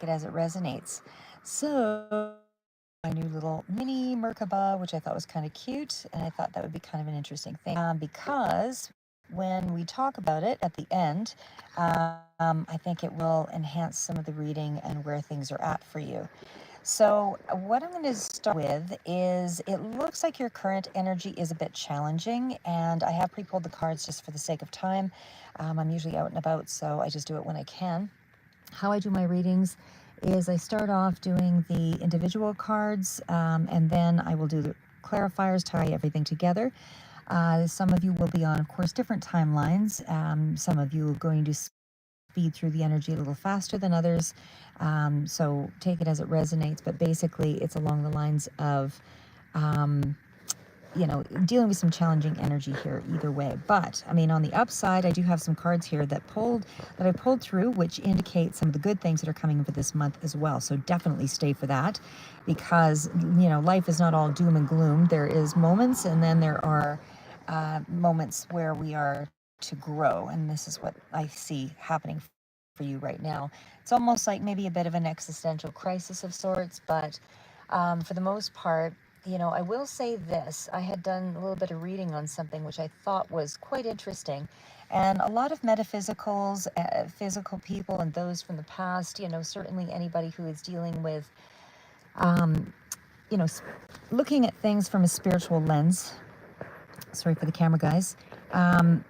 it as it resonates. So my new little mini Merkaba, which I thought was kind of cute, and I thought that would be kind of an interesting thing because when we talk about it at the end, I think it will enhance some of the reading and where things are at for you. So, what I'm going to start with is it looks like your current energy is a bit challenging, and I have pre pulled the cards just for the sake of time. I'm usually out and about, so I just do it when I can. How I do my readings is I start off doing the individual cards, and then I will do the clarifiers, tie everything together. Some of you will be on, of course, different timelines. Some of you are going to speed through the energy a little faster than others. So take it as it resonates, but basically it's along the lines of um, dealing with some challenging energy here either way. But I mean, on the upside, I do have some cards here that I pulled through, which indicate some of the good things that are coming for this month as well. So definitely stay for that, because life is not all doom and gloom. There is moments, and then there are moments where we are to grow, and this is what I see happening for you right now. It's almost like maybe a bit of an existential crisis of sorts, but for the most part, I will say this. I had done a little bit of reading on something which I thought was quite interesting. And a lot of metaphysicals, physical people, and those from the past, certainly anybody who is dealing with, um, looking at things from a spiritual lens. Sorry for the camera, guys. Um,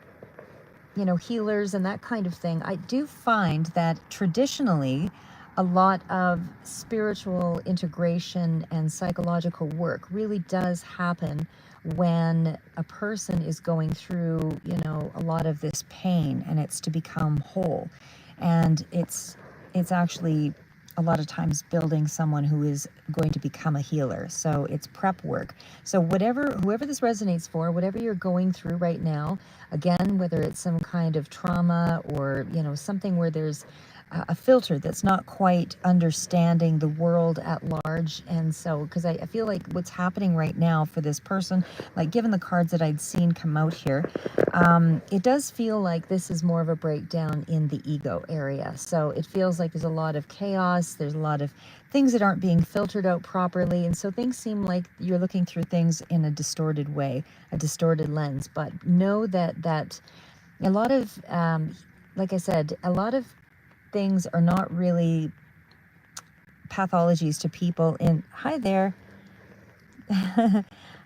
healers and that kind of thing, I do find that traditionally a lot of spiritual integration and psychological work really does happen when a person is going through, a lot of this pain, and it's to become whole. And it's actually a lot of times building someone who is going to become a healer. So it's prep work. So whoever this resonates for, whatever you're going through right now, again, whether it's some kind of trauma or, something where there's a filter that's not quite understanding the world at large. And so, because I feel like what's happening right now for this person, like given the cards that I'd seen come out here, it does feel like this is more of a breakdown in the ego area. So it feels like there's a lot of chaos, there's a lot of things that aren't being filtered out properly. And so things seem like you're looking through things in a distorted way, a distorted lens. But know that a lot of, like I said, a lot of things are not really pathologies to people in. Hi there.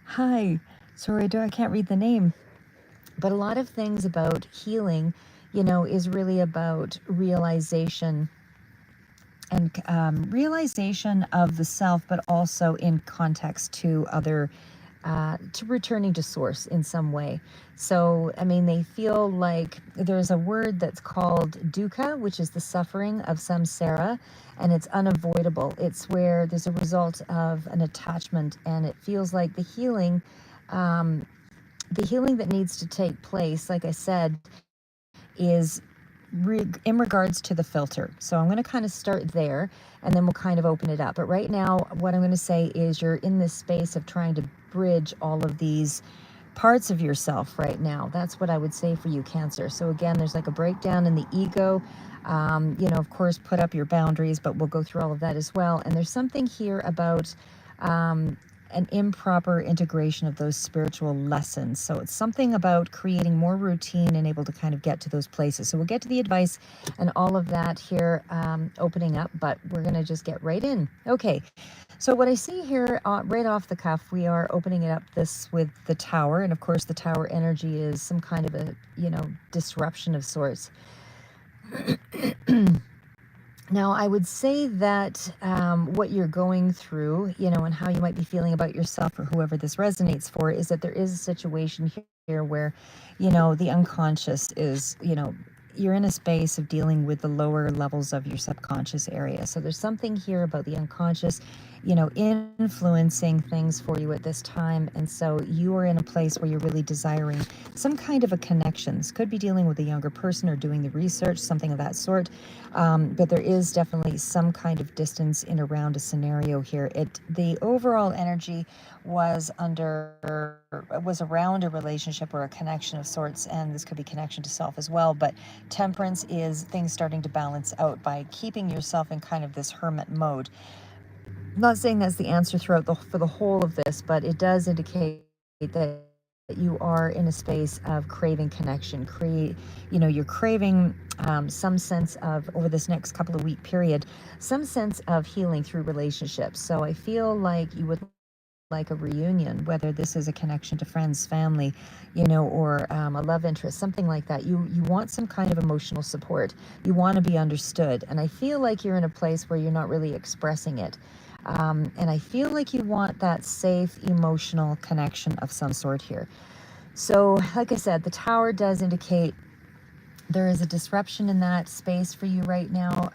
Hi. Sorry, I can't read the name. But a lot of things about healing, is really about realization and realization of the self, but also in context to other, to returning to source in some way. So, I mean, they feel like there's a word that's called dukkha, which is the suffering of samsara, and it's unavoidable. It's where there's a result of an attachment, and it feels like um, the healing that needs to take place, like I said, is in regards to the filter. So I'm going to kind of start there, and then we'll kind of open it up. But right now, what I'm going to say is you're in this space of trying to bridge all of these parts of yourself right now. That's what I would say for you, Cancer. So again, there's like a breakdown in the ego. Of course, put up your boundaries, but we'll go through all of that as well. And there's something here about an improper integration of those spiritual lessons. So it's something about creating more routine and able to kind of get to those places. So we'll get to the advice and all of that here, opening up, but we're going to just get right in. Okay. So what I see here, right off the cuff, we are opening it up this with the tower. And of course, the tower energy is some kind of a, disruption of sorts. Now, I would say that what you're going through, and how you might be feeling about yourself, or whoever this resonates for, is that there is a situation here where, the unconscious is, you're in a space of dealing with the lower levels of your subconscious area. So there's something here about the unconscious, influencing things for you at this time. And so you are in a place where you're really desiring some kind of a connection. This could be dealing with a younger person or doing the research, something of that sort. But there is definitely some kind of distance in around a scenario here. The overall energy was around a relationship or a connection of sorts, and this could be connection to self as well. But Temperance is things starting to balance out by keeping yourself in kind of this hermit mode. I'm not saying that's the answer for the whole of this, but it does indicate that you are in a space of craving connection. You're craving some sense of, over this next couple of week period, some sense of healing through relationships. So I feel like you would like a reunion, whether this is a connection to friends, family, or a love interest, something like that. You want some kind of emotional support. You want to be understood. And I feel like you're in a place where you're not really expressing it. And I feel like you want that safe emotional connection of some sort here. So, like I said, the tower does indicate there is a disruption in that space for you right now.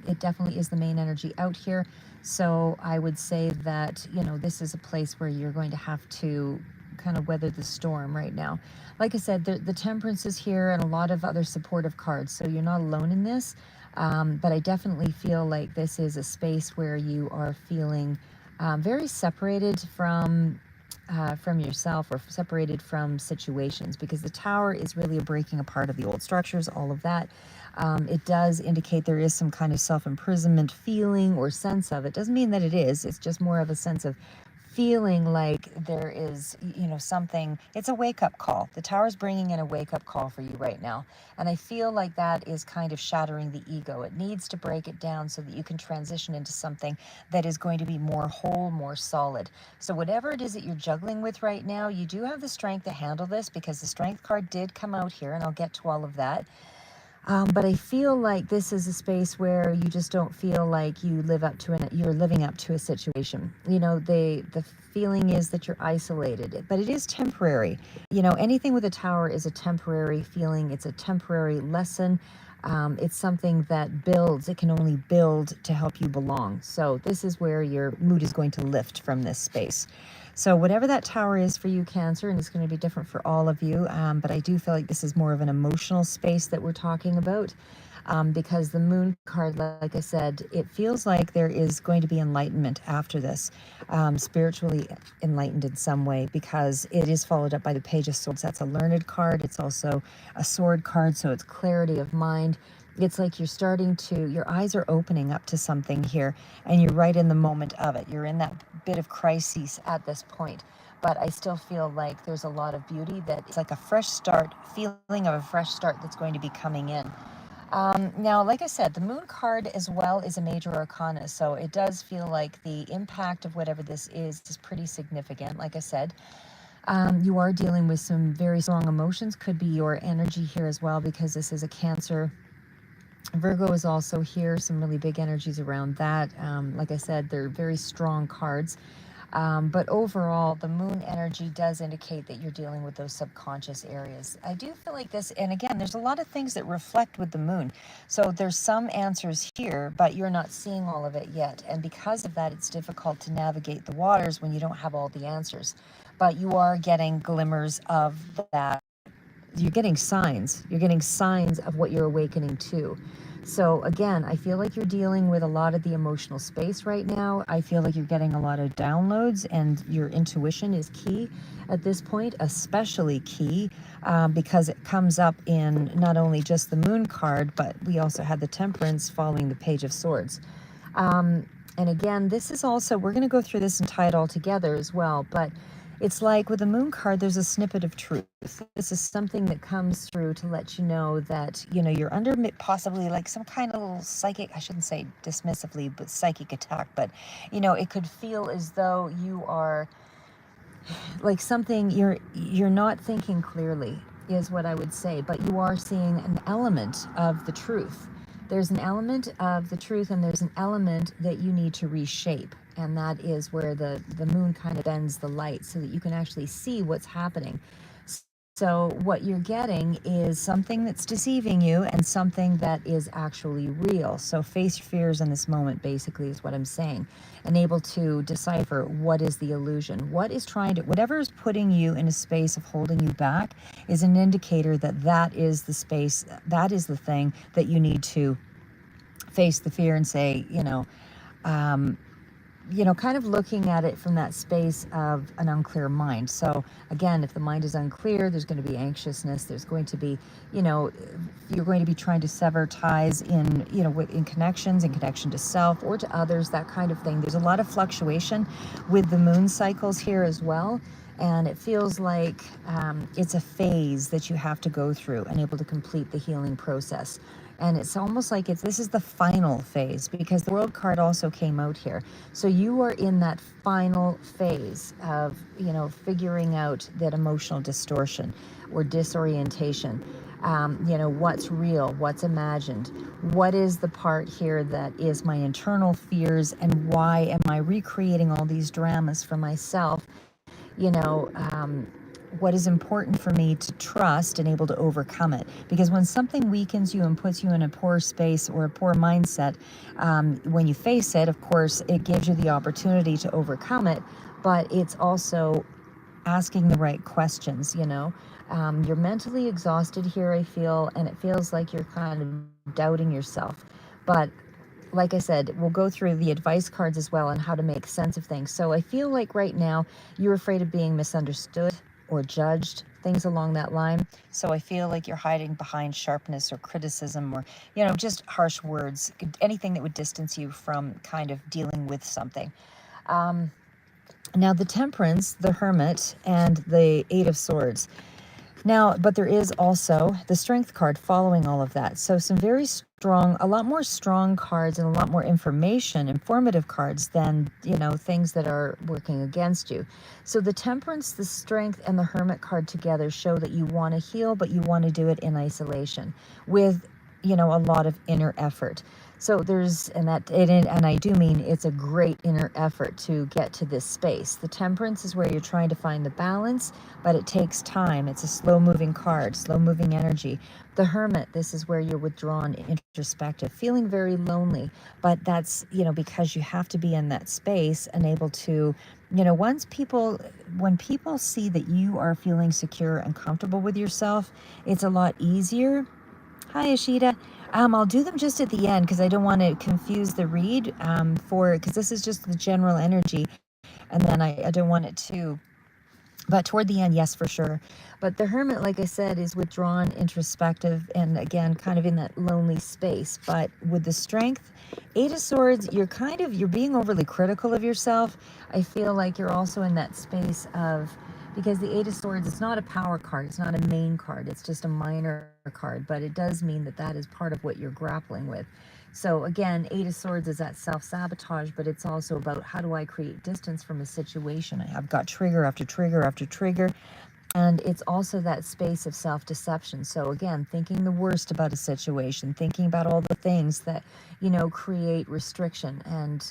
It definitely is the main energy out here. So I would say that, this is a place where you're going to have to kind of weather the storm right now. Like I said, the Temperance is here and a lot of other supportive cards. So you're not alone in this. But I definitely feel like this is a space where you are feeling very separated from yourself or separated from situations, because the tower is really a breaking apart of the old structures, all of that. It does indicate there is some kind of self-imprisonment feeling or sense of it. Doesn't mean that it is. It's just more of a sense of feeling like there is, something. It's a wake-up call. The tower's bringing in a wake-up call for you right now. And I feel like that is kind of shattering the ego. It needs to break it down so that you can transition into something that is going to be more whole, more solid. So whatever it is that you're juggling with right now, you do have the strength to handle this, because the strength card did come out here, and I'll get to all of that. But I feel like this is a space where you just don't feel like you're living up to a situation. The feeling is that you're isolated, but it is temporary. Anything with a tower is a temporary feeling. It's a temporary lesson. It's something that builds. It can only build to help you belong. So this is where your mood is going to lift from this space. So whatever that tower is for you, Cancer, and it's going to be different for all of you, but I do feel like this is more of an emotional space that we're talking about, because the Moon card, like I said, it feels like there is going to be enlightenment after this, spiritually enlightened in some way, because it is followed up by the Page of Swords. That's a learned card. It's also a sword card, so it's clarity of mind. It's like your eyes are opening up to something here, and you're right in the moment of it. You're in that bit of crisis at this point. But I still feel like there's a lot of beauty, that it's like a fresh start, feeling of a fresh start that's going to be coming in. Now, like I said, the Moon card as well is a major arcana, so it does feel like the impact of whatever this is pretty significant. Like I said, you are dealing with some very strong emotions. Could be your energy here as well, because this is a Cancer. Virgo is also here, some really big energies around that. Like I said, they're very strong cards. But overall, the Moon energy does indicate that you're dealing with those subconscious areas. I do feel like this, and again, there's a lot of things that reflect with the Moon. So there's some answers here, but you're not seeing all of it yet. And because of that, it's difficult to navigate the waters when you don't have all the answers. But you are getting glimmers of that. You're getting signs. You're getting signs of what you're awakening to. So again, I feel like you're dealing with a lot of the emotional space right now. I feel like you're getting a lot of downloads, and your intuition is key at this point, especially key, because it comes up in not only just the Moon card, but we also had the Temperance following the Page of Swords. And again, this is also, we're going to go through this and tie it all together as well, but it's like with the Moon card, there's a snippet of truth. This is something that comes through to let you know that, you're under possibly like some kind of little psychic, I shouldn't say dismissively, but psychic attack. But, it could feel as though you are like something, you're not thinking clearly, is what I would say, but you are seeing an element of the truth. There's an element of the truth, and there's an element that you need to reshape. And that is where the Moon kind of bends the light so that you can actually see what's happening. So what you're getting is something that's deceiving you and something that is actually real. So face your fears in this moment, basically, is what I'm saying. And able to decipher what is the illusion. Whatever is putting you in a space of holding you back is an indicator that is the space, that is the thing that you need to face the fear and say, kind of looking at it from that space of an unclear mind. So again, if the mind is unclear, there's going to be anxiousness. There's going to be, you're going to be trying to sever ties in, in connections, in connection to self or to others, that kind of thing. There's a lot of fluctuation with the moon cycles here as well. And it feels like it's a phase that you have to go through and able to complete the healing process. And it's almost like this is the final phase, because the World card also came out here. So you are in that final phase of, figuring out that emotional distortion or disorientation. What's real, what's imagined, what is the part here that is my internal fears, and why am I recreating all these dramas for myself? you know, um, what is important for me to trust and able to overcome it. Because when something weakens you and puts you in a poor space or a poor mindset, when you face it, of course, it gives you the opportunity to overcome it, but it's also asking the right questions. You're mentally exhausted here, I feel, and it feels like you're kind of doubting yourself. But like I said, we'll go through the advice cards as well on how to make sense of things. So I feel like right now you're afraid of being misunderstood or judged, things along that line. So I feel like you're hiding behind sharpness or criticism or, just harsh words, anything that would distance you from kind of dealing with something. Um, Now, the Temperance, the Hermit, and the Eight of Swords. Now, but there is also the Strength card following all of that. So some very strong, a lot more strong cards and a lot more informative cards than, things that are working against you. So the Temperance, the Strength, and the Hermit card together show that you want to heal, but you want to do it in isolation with, a lot of inner effort. So and I do mean it's a great inner effort to get to this space. The Temperance is where you're trying to find the balance, but it takes time. It's a slow moving card, slow moving energy. The Hermit, this is where you're withdrawn, introspective, feeling very lonely, but that's, because you have to be in that space and able to, when people see that you are feeling secure and comfortable with yourself, it's a lot easier. Hi, Ashita. I'll do them just at the end because I don't want to confuse the read because this is just the general energy, and then I don't want it to. But toward the end, yes, for sure. But the Hermit, like I said, is withdrawn, introspective, and again, kind of in that lonely space. But with the Strength, Eight of Swords, you're being overly critical of yourself. I feel like you're also in that space of, because the Eight of Swords, it's not a power card, it's not a main card, it's just a minor card, but it does mean that that is part of what you're grappling with. So again, Eight of Swords is that self-sabotage, but it's also about how do I create distance from a situation. I've got trigger after trigger after trigger. And it's also that space of self-deception. So again, thinking the worst about a situation, thinking about all the things that, create restriction and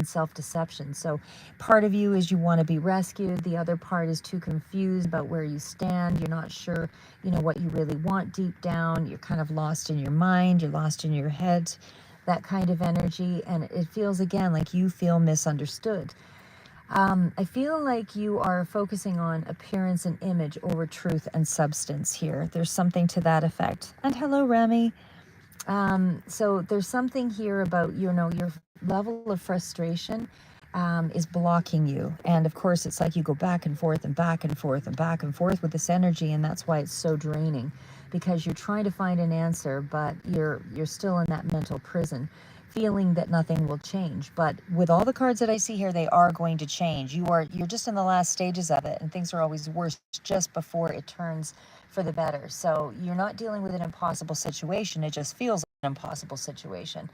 self-deception. So part of you is you want to be rescued. The other part is too confused about where you stand. You're not sure, what you really want deep down. You're kind of lost in your mind. You're lost in your head, that kind of energy. And it feels, again, like you feel misunderstood. I feel like you are focusing on appearance and image over truth and substance here. There's something to that effect. And hello, Remy. So there's something here about, your level of frustration is blocking you. And of course, it's like you go back and forth and back and forth and back and forth with this energy. And that's why it's so draining, because you're trying to find an answer, but you're still in that mental prison, feeling that nothing will change. But with all the cards that I see here, they are going to change. You're just in the last stages of it, and things are always worse just before it turns for the better. So you're not dealing with an impossible situation. It just feels like an impossible situation.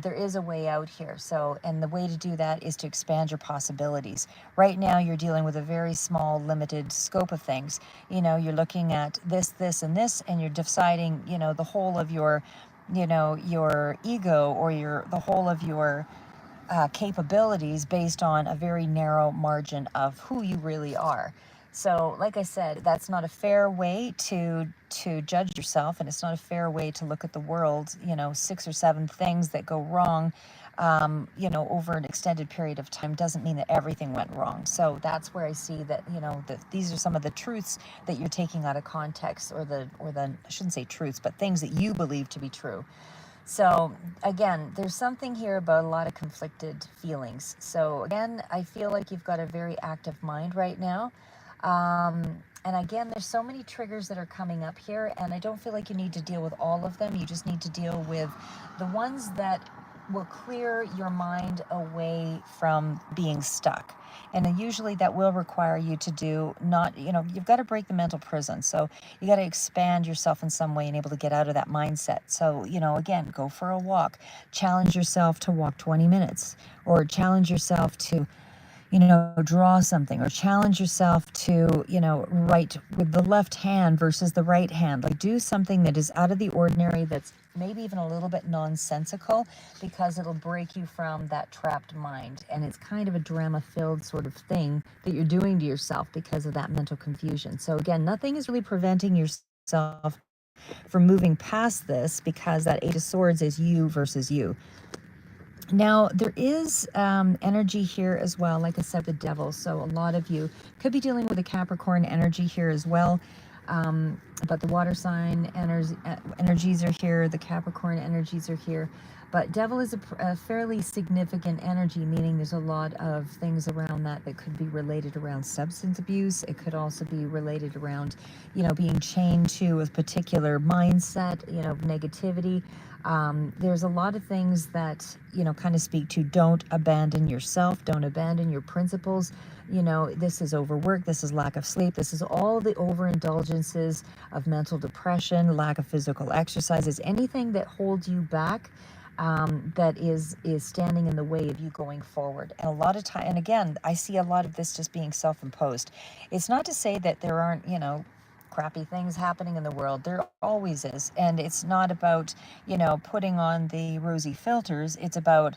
There is a way out here. And the way to do that is to expand your possibilities. Right now, you're dealing with a very small, limited scope of things. You're looking at this, and this, and you're deciding, the whole of your, your ego or the whole of your capabilities based on a very narrow margin of who you really are. So, like I said, that's not a fair way to judge yourself, and it's not a fair way to look at the world. 6 or 7 things that go wrong, over an extended period of time doesn't mean that everything went wrong. So that's where I see that, that these are some of the truths that you're taking out of context, or the I shouldn't say truths, but things that you believe to be true. So again, there's something here about a lot of conflicted feelings. So again, I feel like you've got a very active mind right now. And again, there's so many triggers that are coming up here, and I don't feel like you need to deal with all of them. You just need to deal with the ones that will clear your mind away from being stuck. And then usually that will require you to do not, you've got to break the mental prison. So you got to expand yourself in some way and able to get out of that mindset. So, again, go for a walk, challenge yourself to walk 20 minutes, or challenge yourself to draw something, or challenge yourself to, write with the left hand versus the right hand. Like, do something that is out of the ordinary, that's maybe even a little bit nonsensical, because it'll break you from that trapped mind. And it's kind of a drama-filled sort of thing that you're doing to yourself because of that mental confusion. So again, nothing is really preventing yourself from moving past this, because that Eight of Swords is you versus you. Now, there is energy here as well, like I said, the devil. So a lot of you could be dealing with a Capricorn energy here as well. But the water sign energies are here, the Capricorn energies are here. But devil is a fairly significant energy, meaning there's a lot of things around that could be related around substance abuse. It could also be related around, being chained to a particular mindset, of negativity. There's a lot of things that, kind of speak to don't abandon yourself, don't abandon your principles. This is overwork, this is lack of sleep, this is all the overindulgences of mental depression, lack of physical exercises, anything that holds you back, that is standing in the way of you going forward. And a lot of time, and again, I see a lot of this just being self-imposed. It's not to say that there aren't, crappy things happening in the world. There always is. And it's not about, putting on the rosy filters. It's about,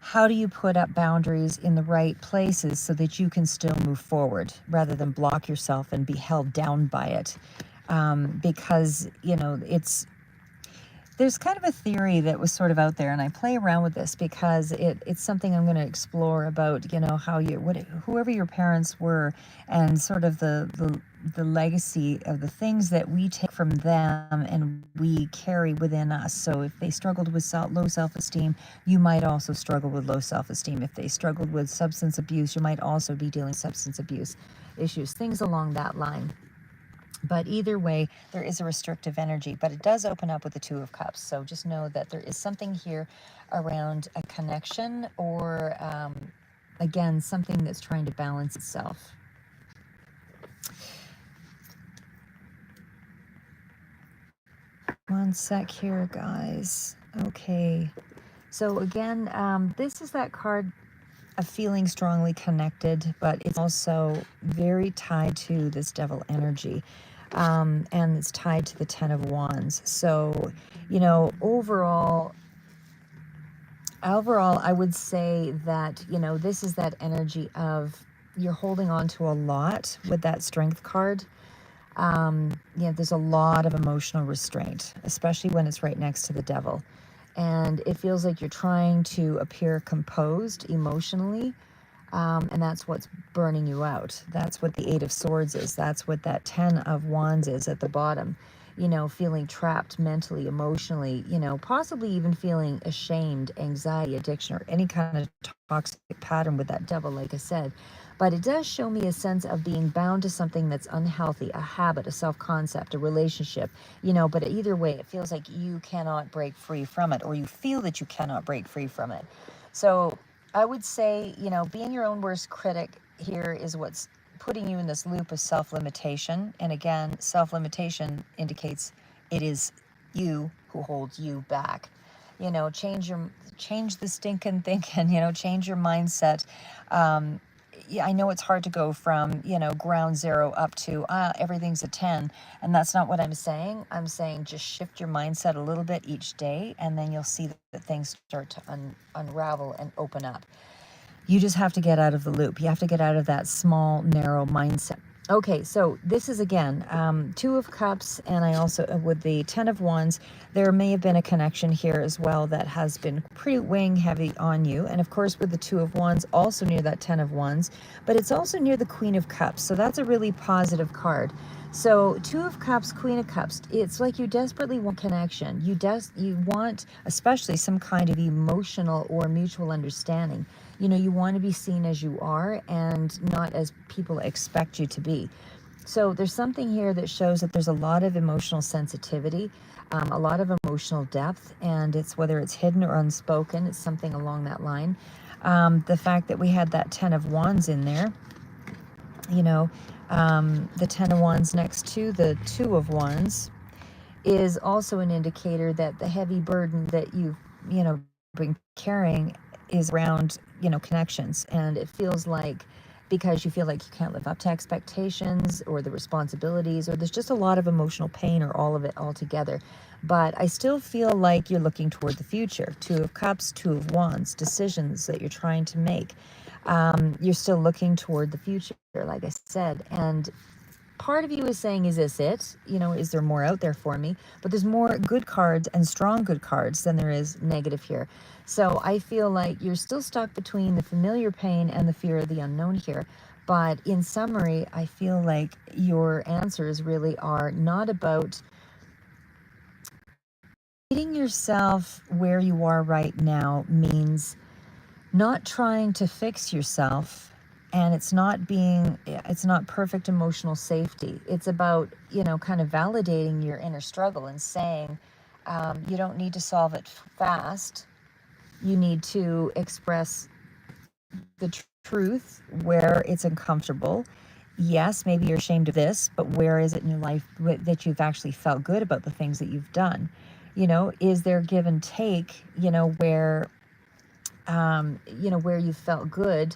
how do you put up boundaries in the right places so that you can still move forward, rather than block yourself and be held down by it? Because, there's kind of a theory that was sort of out there, and I play around with this because it's something I'm going to explore about, how whoever your parents were, and sort of the legacy of the things that we take from them and we carry within us. So if they struggled with low self-esteem, you might also struggle with low self-esteem. If they struggled with substance abuse, you might also be dealing with substance abuse issues, things along that line. But either way, there is a restrictive energy, but it does open up with the Two of Cups. So just know that there is something here around a connection, or, again, something that's trying to balance itself. One sec here, guys. Okay. So again, this is that card of feeling strongly connected, but it's also very tied to this devil energy. And it's tied to the Ten of Wands. So, overall, I would say that, this is that energy of you're holding on to a lot with that Strength card. There's a lot of emotional restraint, especially when it's right next to the devil. And it feels like you're trying to appear composed emotionally. And that's what's burning you out. That's what the Eight of Swords is. That's what that Ten of Wands is at the bottom. Feeling trapped mentally, emotionally, possibly even feeling ashamed, anxiety, addiction, or any kind of toxic pattern with that devil, like I said. But it does show me a sense of being bound to something that's unhealthy, a habit, a self-concept, a relationship, but either way, it feels like you cannot break free from it, or you feel that you cannot break free from it. So I would say, being your own worst critic here is what's putting you in this loop of self-limitation. And again, self-limitation indicates it is you who holds you back. Change the stinking thinking, change your mindset. I know it's hard to go from, ground zero up to everything's a 10. And that's not what I'm saying. I'm saying just shift your mindset a little bit each day, and then you'll see that things start to unravel and open up. You just have to get out of the loop. You have to get out of that small, narrow mindset. Okay, so this is, again, Two of Cups, and I also, with the Ten of Wands, there may have been a connection here as well that has been pretty weighing heavy on you. And of course, with the Two of Wands, also near that Ten of Wands, but it's also near the Queen of Cups. So that's a really positive card. So Two of Cups, Queen of Cups, it's like you desperately want connection. You want especially some kind of emotional or mutual understanding. You want to be seen as you are and not as people expect you to be. So there's something here that shows that there's a lot of emotional sensitivity, a lot of emotional depth, and it's whether it's hidden or unspoken, it's something along that line. The fact that we had that Ten of Wands in there, you know, the Ten of Wands next to the Two of Wands is also an indicator that the heavy burden that you've been carrying is around, connections. And it feels like because you feel like you can't live up to expectations or the responsibilities, or there's just a lot of emotional pain or all of it all together. But I still feel like you're looking toward the future. Two of Cups, Two of Wands, decisions that you're trying to make. You're still looking toward the future, like I said. And part of you is saying, is this it? Is there more out there for me? But there's more good cards and strong good cards than there is negative here. So I feel like you're still stuck between the familiar pain and the fear of the unknown here. But in summary, I feel like your answers really are not about meeting yourself where you are right now, means not trying to fix yourself, and it's not perfect emotional safety. It's about kind of validating your inner struggle and saying, you don't need to solve it fast. You need to express the truth where it's uncomfortable. Yes, maybe you're ashamed of this, but where is it in your life that you've actually felt good about the things that you've done? Is there give and take, where you felt good,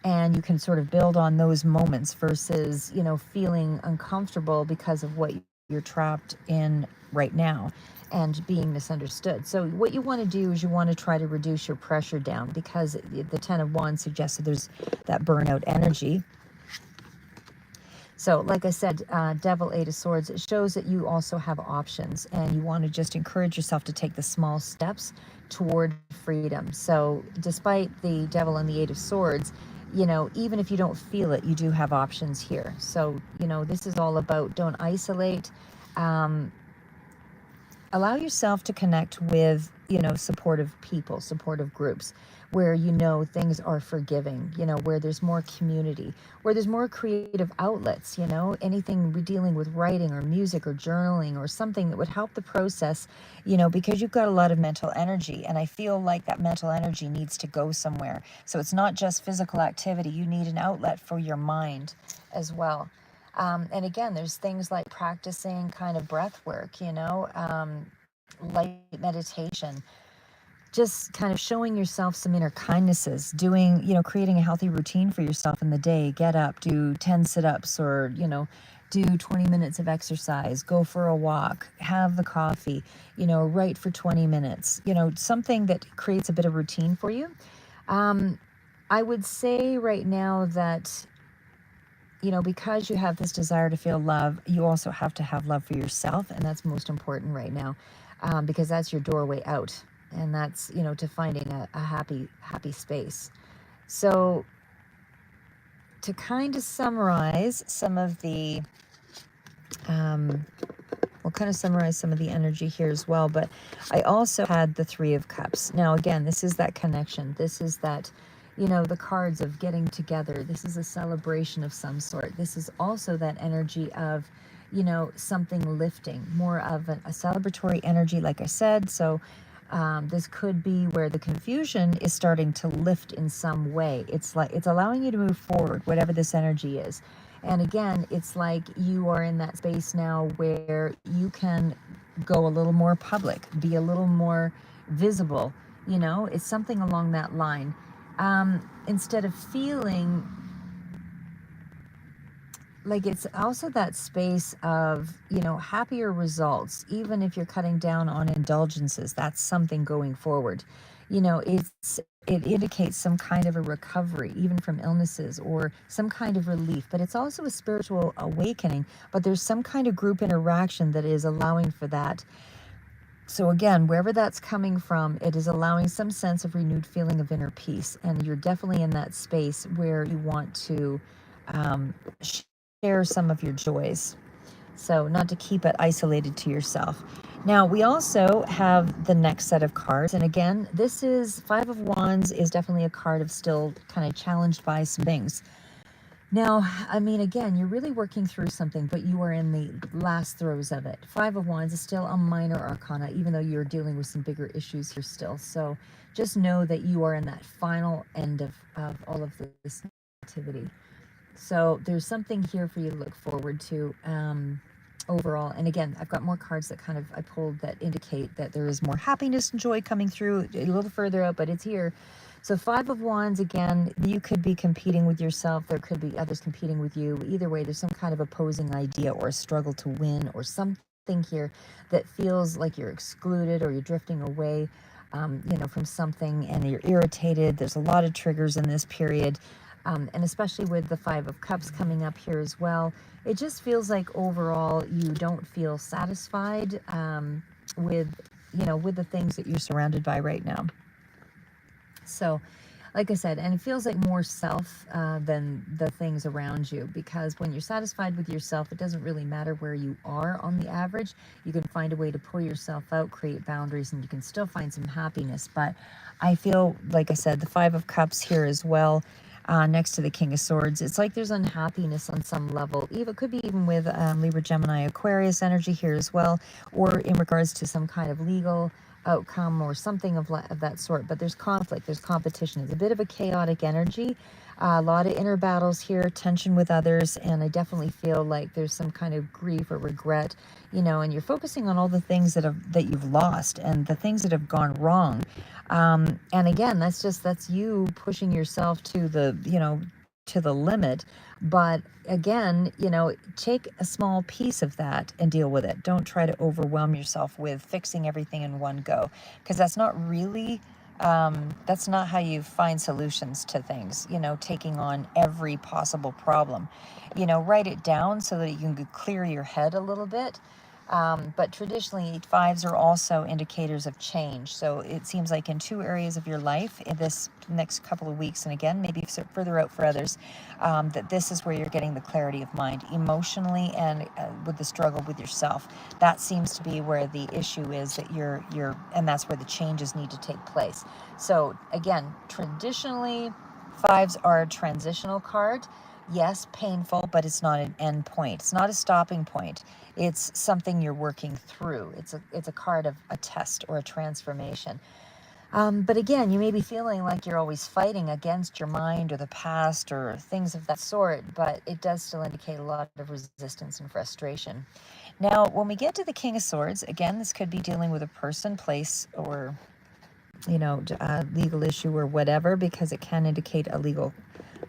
and you can sort of build on those moments versus, feeling uncomfortable because of what you're trapped in right now and being misunderstood. So what you want to do is you want to try to reduce your pressure down, because the Ten of Wands suggests that there's that burnout energy. So like I said, Devil, Eight of Swords, it shows that you also have options, and you want to just encourage yourself to take the small steps toward freedom. So despite the Devil and the Eight of Swords, even if you don't feel it, you do have options here. So, this is all about don't isolate. Allow yourself to connect with, supportive people, supportive groups, where things are forgiving, where there's more community, where there's more creative outlets, anything dealing with writing or music or journaling or something that would help the process, because you've got a lot of mental energy, and I feel like that mental energy needs to go somewhere. So it's not just physical activity, you need an outlet for your mind as well. And again, there's things like practicing kind of breath work, light meditation, just kind of showing yourself some inner kindnesses, doing, creating a healthy routine for yourself in the day. Get up, do 10 sit-ups, or, do 20 minutes of exercise, go for a walk, have the coffee, write for 20 minutes, something that creates a bit of routine for you. I would say right now that, because you have this desire to feel love, you also have to have love for yourself. And that's most important right now, because that's your doorway out. And that's, to finding a happy space. So to kind of summarize some of the, we'll kind of summarize some of the energy here as well. But I also had the Three of Cups. Now, again, this is that connection. This is that, the cards of getting together. This is a celebration of some sort. This is also that energy of, something lifting, more of a celebratory energy, like I said. So this could be where the confusion is starting to lift in some way. It's like it's allowing you to move forward, whatever this energy is. And again, it's like you are in that space now where you can go a little more public, be a little more visible. It's something along that line. Instead of feeling like, it's also that space of, happier results, even if you're cutting down on indulgences. That's something going forward. It indicates some kind of a recovery, even from illnesses, or some kind of relief. But it's also a spiritual awakening. But there's some kind of group interaction that is allowing for that. So again, wherever that's coming from, it is allowing some sense of renewed feeling of inner peace. And you're definitely in that space where you want to share some of your joys. So not to keep it isolated to yourself. Now we also have the next set of cards. And again, this is Five of Wands is definitely a card of still kind of challenged by some things. Now, I mean, again, you're really working through something, but you are in the last throes of it. Five of Wands is still a minor arcana, even though you're dealing with some bigger issues here still. So just know that you are in that final end of all of this activity. So there's something here for you to look forward to overall. And again, I've got more cards that kind of I pulled that indicate that there is more happiness and joy coming through a little further out, but it's here. So Five of Wands, again, you could be competing with yourself. There could be others competing with you. Either way, there's some kind of opposing idea or a struggle to win or something here that feels like you're excluded or you're drifting away, from something, and you're irritated. There's a lot of triggers in this period. And especially with the Five of Cups coming up here as well, it just feels like overall you don't feel satisfied with the things that you're surrounded by right now. So, like I said, and it feels like more self than the things around you, because when you're satisfied with yourself, it doesn't really matter where you are on the average. You can find a way to pull yourself out, create boundaries, and you can still find some happiness. But I feel, like I said, the Five of Cups here as well, next to the King of Swords, it's like there's unhappiness on some level. Even, it could be even with Libra, Gemini, Aquarius energy here as well, or in regards to some kind of legal outcome or something of that sort. But there's conflict, there's competition. It's a bit of a chaotic energy, a lot of inner battles here, tension with others, and I definitely feel like there's some kind of grief or regret, and you're focusing on all the things that you've lost and the things that have gone wrong. And again, that's you pushing yourself to the limit. But again, take a small piece of that and deal with it. Don't try to overwhelm yourself with fixing everything in one go, because that's not really, that's not how you find solutions to things, taking on every possible problem. Write it down so that you can clear your head a little bit. But traditionally, fives are also indicators of change. So it seems like in two areas of your life in this next couple of weeks, and again, maybe further out for others, that this is where you're getting the clarity of mind emotionally and with the struggle with yourself. That seems to be where the issue is, that and that's where the changes need to take place. So again, traditionally, fives are a transitional card. Yes, painful, but it's not an end point. It's not a stopping point. It's something you're working through. It's a card of a test or a transformation. But again, you may be feeling like you're always fighting against your mind or the past or things of that sort, but it does still indicate a lot of resistance and frustration. Now, when we get to the King of Swords, again, this could be dealing with a person, place, or legal issue or whatever, because it can indicate a legal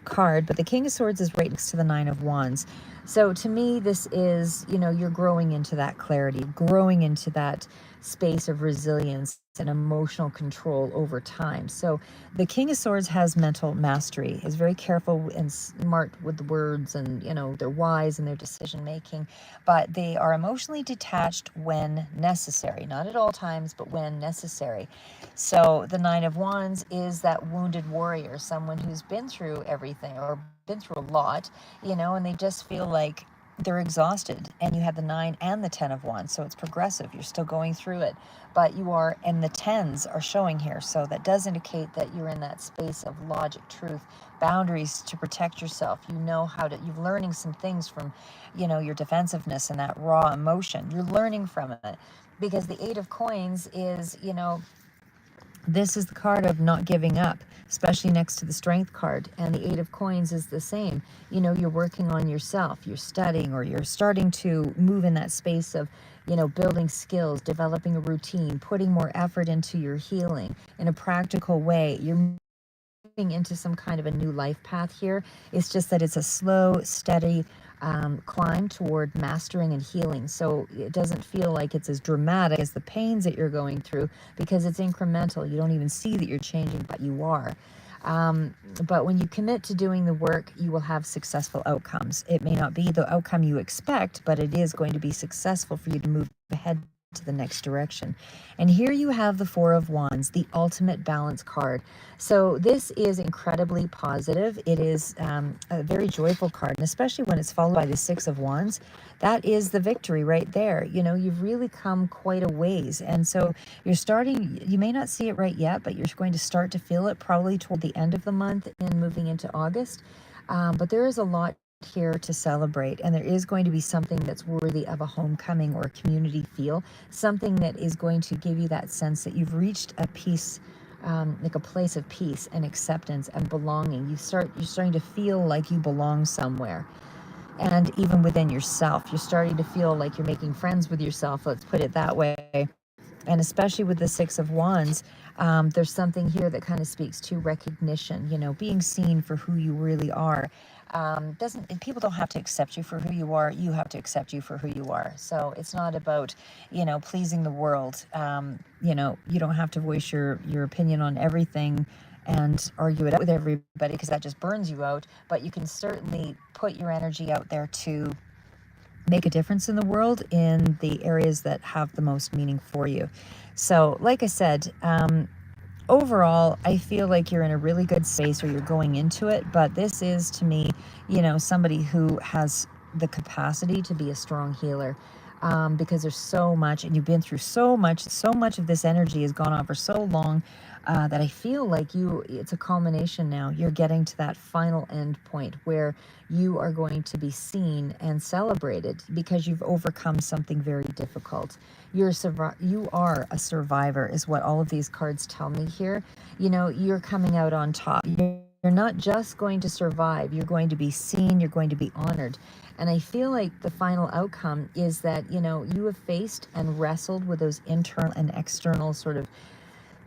card. But the King of Swords is right next to the Nine of Wands. So to me, this is, you're growing into that clarity, growing into that space of resilience and emotional control over time. So the King of Swords has mental mastery, is very careful and smart with the words, and they're wise in their decision making, but they are emotionally detached when necessary, not at all times, but when necessary. So the Nine of Wands is that wounded warrior, someone who's been through everything or been through a lot, and they just feel like they're exhausted. And you have the 9 and the 10 of Wands, so it's progressive. You're still going through it, but you are, and the 10s are showing here. So that does indicate that you're in that space of logic, truth, boundaries to protect yourself. You're learning some things from, your defensiveness and that raw emotion. You're learning from it, because the 8 of Coins is, this is the card of not giving up, especially next to the Strength card. And the 8 of Coins is the same. You're working on yourself, you're studying, or you're starting to move in that space of, building skills, developing a routine, putting more effort into your healing in a practical way. You're moving into some kind of a new life path here. It's just that it's a slow, steady climb toward mastering and healing. So it doesn't feel like it's as dramatic as the pains that you're going through, because it's incremental. You don't even see that you're changing, but you are. But when you commit to doing the work, you will have successful outcomes. It may not be the outcome you expect, but it is going to be successful for you to move ahead to the next direction. And here you have the Four of Wands, the ultimate balance card. So this is incredibly positive. It is a very joyful card, and especially when it's followed by the Six of Wands, that is the victory right there. You know, you've really come quite a ways. And so you're starting, you may not see it right yet, but you're going to start to feel it probably toward the end of the month and moving into August. But there is a lot here to celebrate, and there is going to be something that's worthy of a homecoming or a community feel, something that is going to give you that sense that you've reached a peace, like a place of peace and acceptance and belonging. You're starting to feel like you belong somewhere. And even within yourself, you're starting to feel like you're making friends with yourself, let's put it that way. And especially with the Six of Wands, there's something here that kind of speaks to recognition, you know, being seen for who you really are. People don't have to accept you for who you are. You have to accept you for who you are. So it's not about, you know, pleasing the world. You know, you don't have to voice your opinion on everything and argue it out with everybody, because that just burns you out. But you can certainly put your energy out there to make a difference in the world in the areas that have the most meaning for you. So, like I said, overall, I feel like you're in a really good space, or you're going into it. But this is, to me, you know, somebody who has the capacity to be a strong healer. Because there's so much, and you've been through so much of this energy has gone on for so long, that I feel like it's a culmination now. You're getting to that final end point where you are going to be seen and celebrated because you've overcome something very difficult. You are a survivor, is what all of these cards tell me here. You know, you're coming out on top. You're not just going to survive, you're going to be seen, you're going to be honored. And I feel like the final outcome is that, you know, you have faced and wrestled with those internal and external sort of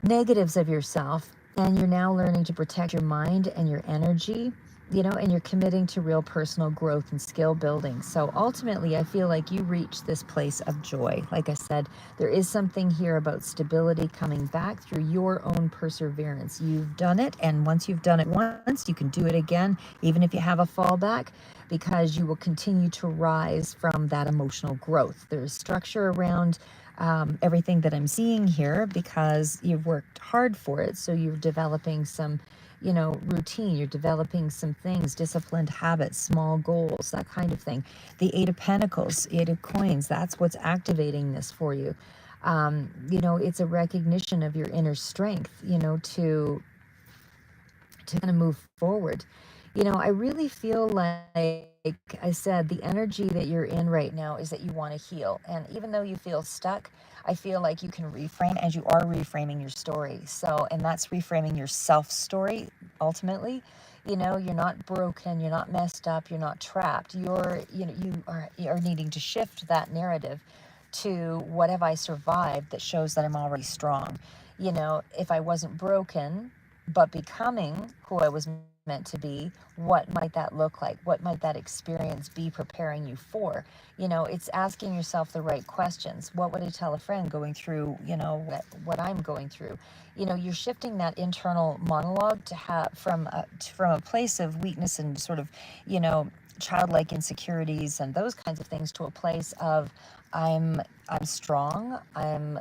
negatives of yourself, and you're now learning to protect your mind and your energy, you know, and you're committing to real personal growth and skill building. So ultimately, I feel like you reach this place of joy. Like I said, there is something here about stability coming back through your own perseverance. You've done it, and once you've done it once, you can do it again, even if you have a fallback, because you will continue to rise from that emotional growth. There's structure around everything that I'm seeing here because you've worked hard for it. So you're developing some, you know, routine, you're developing some things, disciplined habits, small goals, that kind of thing. The Eight of Pentacles, Eight of Coins, that's what's activating this for you. You know, it's a recognition of your inner strength, you know, to kind of move forward. You know, I really feel like I said, the energy that you're in right now is that you want to heal. And even though you feel stuck, I feel like you can reframe, and you are reframing your story. So, and that's reframing your self story ultimately. You know, you're not broken, you're not messed up, you're not trapped. You are needing to shift that narrative to, what have I survived that shows that I'm already strong? You know, if I wasn't broken, but becoming who I was meant to be, what might that look like? What might that experience be preparing you for? You know, it's asking yourself the right questions. What would I tell a friend going through, you know, what I'm going through? You know, you're shifting that internal monologue to have from a place of weakness and sort of, you know, childlike insecurities and those kinds of things, to a place of, I'm strong, I'm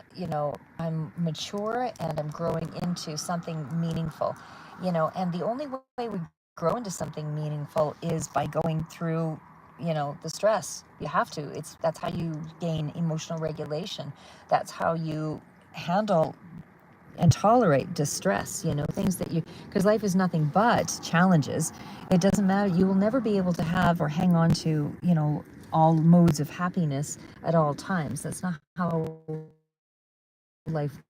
mature, and I'm growing into something meaningful, you know. And the only way we grow into something meaningful is by going through, you know, the stress. You have to. That's how you gain emotional regulation. That's how you handle and tolerate distress, you know, things that because life is nothing but challenges. It doesn't matter. You will never be able to have or hang on to, you know, all modes of happiness at all times. That's not how life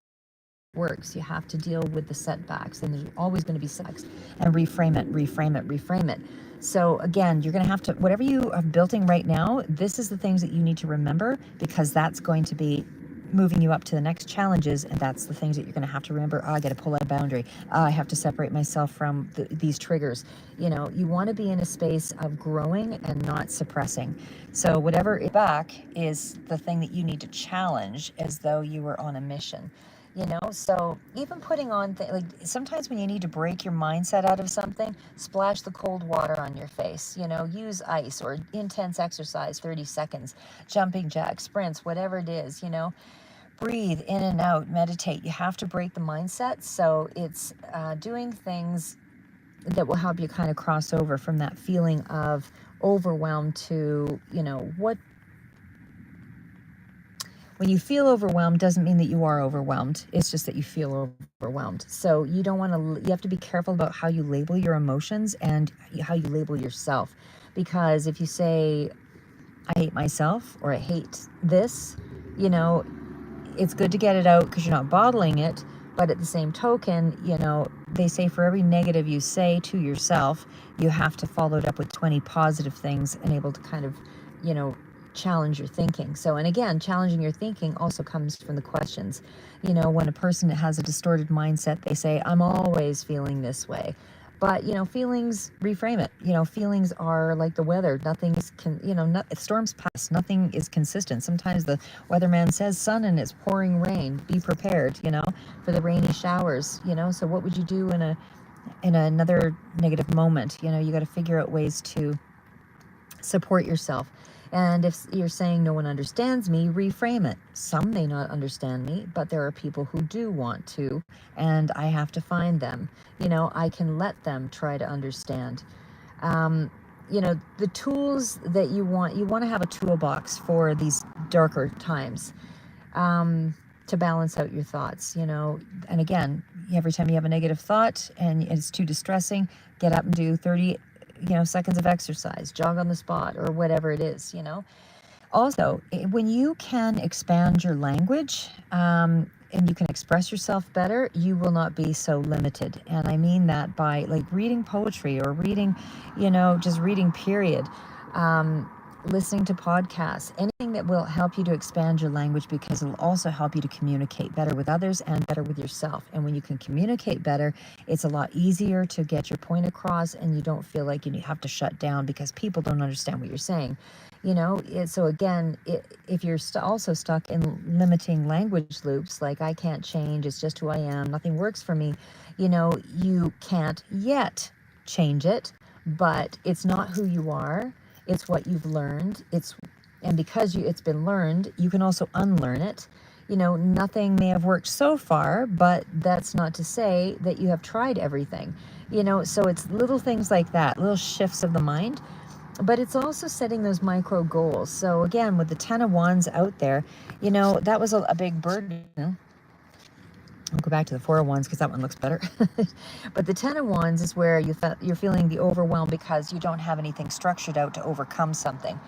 works. You have to deal with the setbacks, and there's always going to be setbacks, and reframe it. So again, you're going to have to, whatever you are building right now, this is the things that you need to remember, because that's going to be moving you up to the next challenges. And that's the things that you're going to have to remember. I got to pull that boundary. I have to separate myself from these triggers. You know, you want to be in a space of growing and not suppressing. So whatever is back is the thing that you need to challenge, as though you were on a mission. You know, so even putting on like, sometimes when you need to break your mindset out of something, splash the cold water on your face, you know, use ice or intense exercise, 30 seconds, jumping jacks, sprints, whatever it is, you know. breathe in and out, meditate. You have to break the mindset. So it's doing things that will help you kind of cross over from that feeling of overwhelmed to, what when you feel overwhelmed doesn't mean that you are overwhelmed. It's just that you feel overwhelmed. So you don't want to, you have to be careful about how you label your emotions and how you label yourself. Because if you say, I hate myself, or I hate this, it's good to get it out because you're not bottling it. But at the same token, they say for every negative you say to yourself, you have to follow it up with 20 positive things and able to kind of, challenge your thinking. So, and again, challenging your thinking also comes from the questions. When a person has a distorted mindset, they say, I'm always feeling this way. But, feelings, reframe it. Feelings are like the weather. Nothing's, storms pass. Nothing is consistent. Sometimes the weatherman says sun and it's pouring rain. Be prepared, for the rainy showers, So what would you do in another negative moment? You got to figure out ways to support yourself. And if you're saying no one understands me, reframe it. Some may not understand me, but there are people who do want to, and I have to find them. I can let them try to understand. The tools that you want to have a toolbox for these darker times, to balance out your thoughts, and again, every time you have a negative thought and it's too distressing, get up and do 30 seconds of exercise, jog on the spot, or whatever it is, Also, when you can expand your language, and you can express yourself better, you will not be so limited. And I mean that by like reading poetry or reading, just reading, period. Listening to podcasts, anything that will help you to expand your language, because it'll also help you to communicate better with others and better with yourself. And when you can communicate better, it's a lot easier to get your point across, and you don't feel like you have to shut down because people don't understand what you're saying. So again, if you're also stuck in limiting language loops, like I can't change, it's just who I am, nothing works for me, you can't yet change it, but it's not who you are. It's what you've learned. And because it's been learned, you can also unlearn it. Nothing may have worked so far, but that's not to say that you have tried everything. So it's little things like that, little shifts of the mind. But it's also setting those micro goals. So again, with the 10 of Wands out there, that was a big burden. I'll go back to the 4 of Wands because that one looks better. But the 10 of Wands is where you're feeling the overwhelm because you don't have anything structured out to overcome something.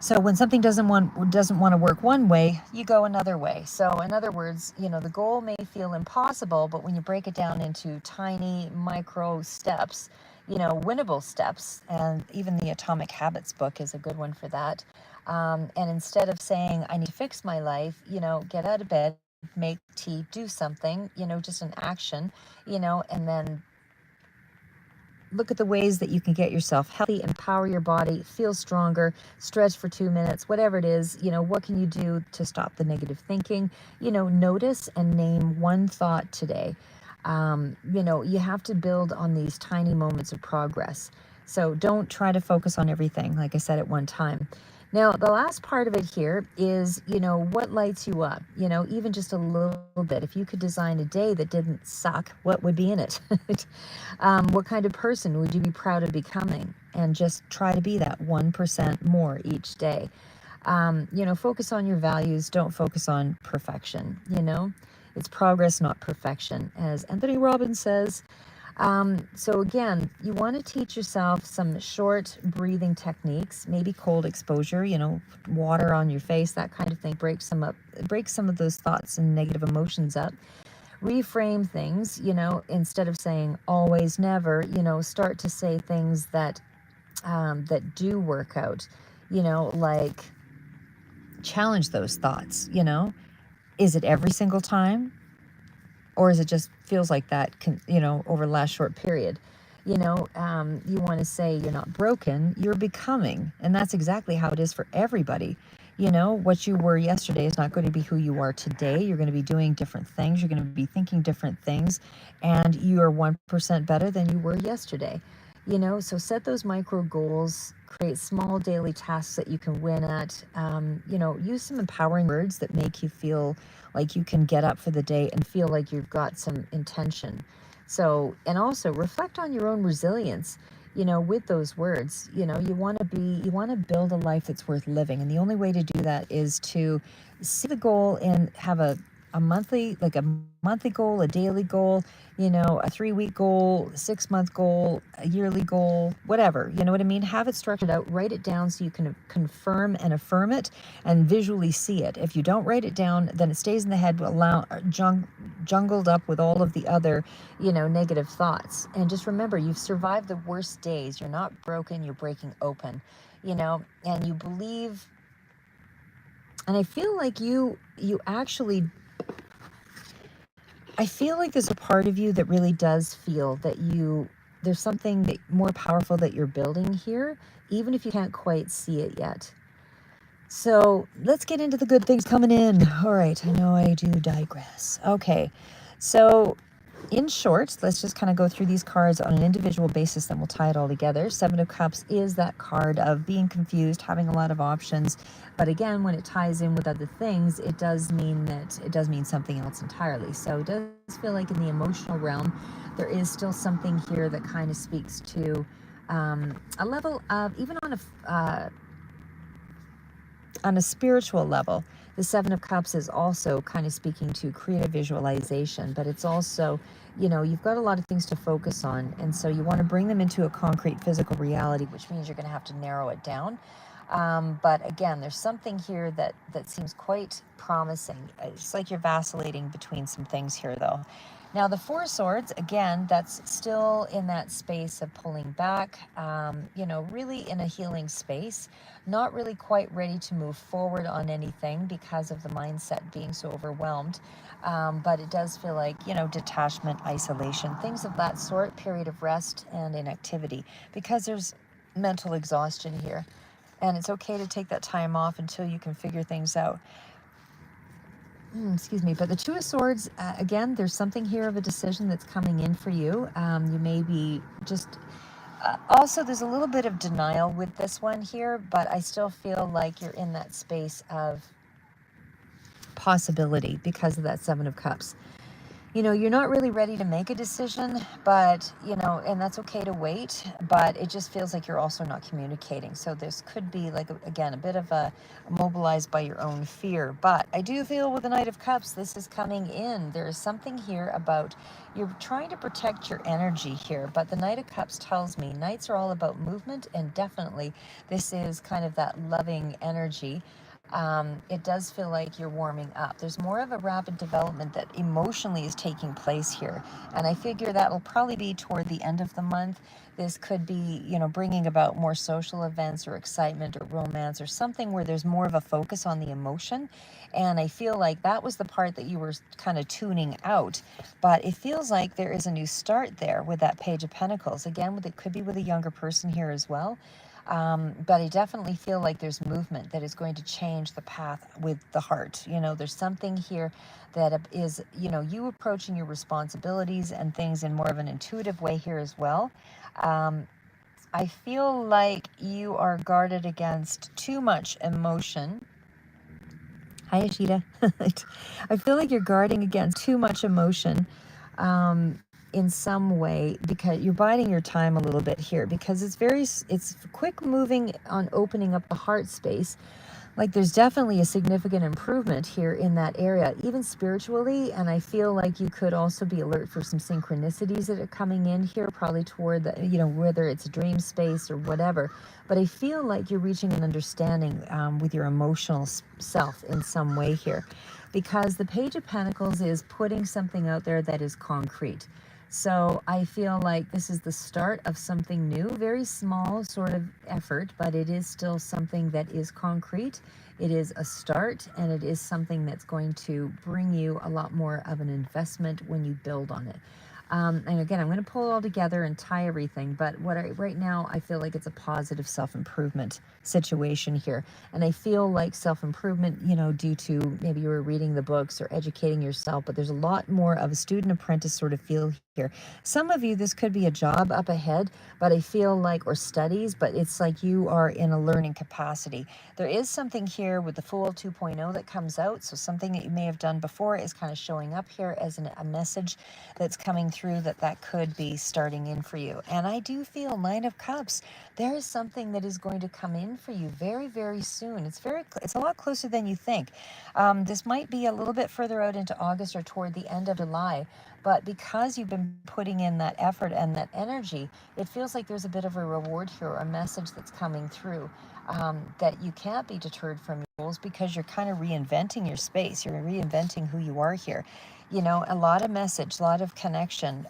So when something doesn't want to work one way, you go another way. So in other words, the goal may feel impossible, but when you break it down into tiny micro steps, winnable steps, and even the Atomic Habits book is a good one for that. And instead of saying, I need to fix my life, get out of bed, make tea, do something, just an action, and then look at the ways that you can get yourself healthy, empower your body, feel stronger, stretch for 2 minutes, whatever it is, what can you do to stop the negative thinking? Notice and name one thought today. You have to build on these tiny moments of progress. So don't try to focus on everything, like I said at one time. Now, the last part of it here is, what lights you up? Even just a little bit. If you could design a day that didn't suck, what would be in it? What kind of person would you be proud of becoming? And just try to be that 1% more each day. Focus on your values. Don't focus on perfection, It's progress, not perfection, as Anthony Robbins says. So again, you want to teach yourself some short breathing techniques, maybe cold exposure, water on your face, that kind of thing. Break some of those thoughts and negative emotions up. Reframe things, instead of saying always, never, start to say things that do work out, like challenge those thoughts, Is it every single time? Or is it just feels like that, over the last short period? You want to say you're not broken, you're becoming. And that's exactly how it is for everybody. What you were yesterday is not going to be who you are today. You're going to be doing different things. You're going to be thinking different things. And you are 1% better than you were yesterday. So set those micro goals, create small daily tasks that you can win at. Use some empowering words that make you feel like you can get up for the day and feel like you've got some intention. So, and also reflect on your own resilience. With those words, you want to build a life that's worth living. And the only way to do that is to see the goal and have a monthly goal, a daily goal, a 3 week goal, 6 month goal, a yearly goal, whatever. You know what I mean? Have it structured out, write it down so you can confirm and affirm it and visually see it. If you don't write it down, then it stays in the head, jungled up with all of the other, negative thoughts. And just remember, you've survived the worst days. You're not broken, you're breaking open, and you believe. And I feel like you actually I feel like there's a part of you that really does feel that there's something that more powerful that you're building here, even if you can't quite see it yet. So let's get into the good things coming in. All right, I know I do digress. Okay, so in short, let's just kind of go through these cards on an individual basis, then we'll tie it all together. Seven of Cups is that card of being confused, having a lot of options. But again, when it ties in with other things, it does mean something else entirely. So it does feel like in the emotional realm, there is still something here that kind of speaks to a level of, even on a spiritual level, the Seven of Cups is also kind of speaking to creative visualization, but it's also, you've got a lot of things to focus on. And so you want to bring them into a concrete physical reality, which means you're going to have to narrow it down. But again, there's something here that seems quite promising. It's like you're vacillating between some things here, though. Now, the Four of Swords, again, that's still in that space of pulling back, really in a healing space, not really quite ready to move forward on anything because of the mindset being so overwhelmed. But it does feel like, detachment, isolation, things of that sort, period of rest and inactivity, because there's mental exhaustion here. And it's okay to take that time off until you can figure things out. Excuse me, but the Two of Swords, again, there's something here of a decision that's coming in for you. You may be just, also there's a little bit of denial with this one here, but I still feel like you're in that space of possibility because of that Seven of Cups. You're not really ready to make a decision, but, and that's okay to wait, but it just feels like you're also not communicating. So this could be like, again, a bit of a mobilized by your own fear. But I do feel with the Knight of Cups, this is coming in. There is something here about you're trying to protect your energy here, but the Knight of Cups tells me Knights are all about movement, and definitely this is kind of that loving energy. It does feel like you're warming up. There's more of a rapid development that emotionally is taking place here. And I figure that will probably be toward the end of the month. This could be, bringing about more social events or excitement or romance or something where there's more of a focus on the emotion. And I feel like that was the part that you were kind of tuning out. But it feels like there is a new start there with that Page of Pentacles. Again, it could be with a younger person here as well. But I definitely feel like there's movement that is going to change the path with the heart. There's something here that is, you approaching your responsibilities and things in more of an intuitive way here as well. I feel like you are guarded against too much emotion. Hi, Ashita. I feel like you're guarding against too much emotion. In some way, because you're biding your time a little bit here, because it's quick moving on opening up the heart space. Like there's definitely a significant improvement here in that area, even spiritually. And I feel like you could also be alert for some synchronicities that are coming in here, probably toward the, whether it's a dream space or whatever. But I feel like you're reaching an understanding with your emotional self in some way here, because the Page of Pentacles is putting something out there that is concrete. So I feel like this is the start of something new, very small sort of effort, but it is still something that is concrete. It is a start, and it is something that's going to bring you a lot more of an investment when you build on it. And again, I'm going to pull it all together and tie everything, but right now I feel like it's a positive self-improvement situation here. And I feel like self-improvement, due to maybe you were reading the books or educating yourself, but there's a lot more of a student apprentice sort of feel here. Some of you, this could be a job up ahead, but I feel like, or studies, but it's like you are in a learning capacity. There is something here with the Fool 2.0 that comes out. So something that you may have done before is kind of showing up here as a message that's coming through that could be starting in for you. And I do feel Nine of Cups. There is something that is going to come in for you very, very soon. It's a lot closer than you think. This might be a little bit further out into August or toward the end of July. But because you've been putting in that effort and that energy, it feels like there's a bit of a reward here, or a message that's coming through, that you can't be deterred from your goals, because you're kind of reinventing your space. You're reinventing who you are here. You know, a lot of message, a lot of connection,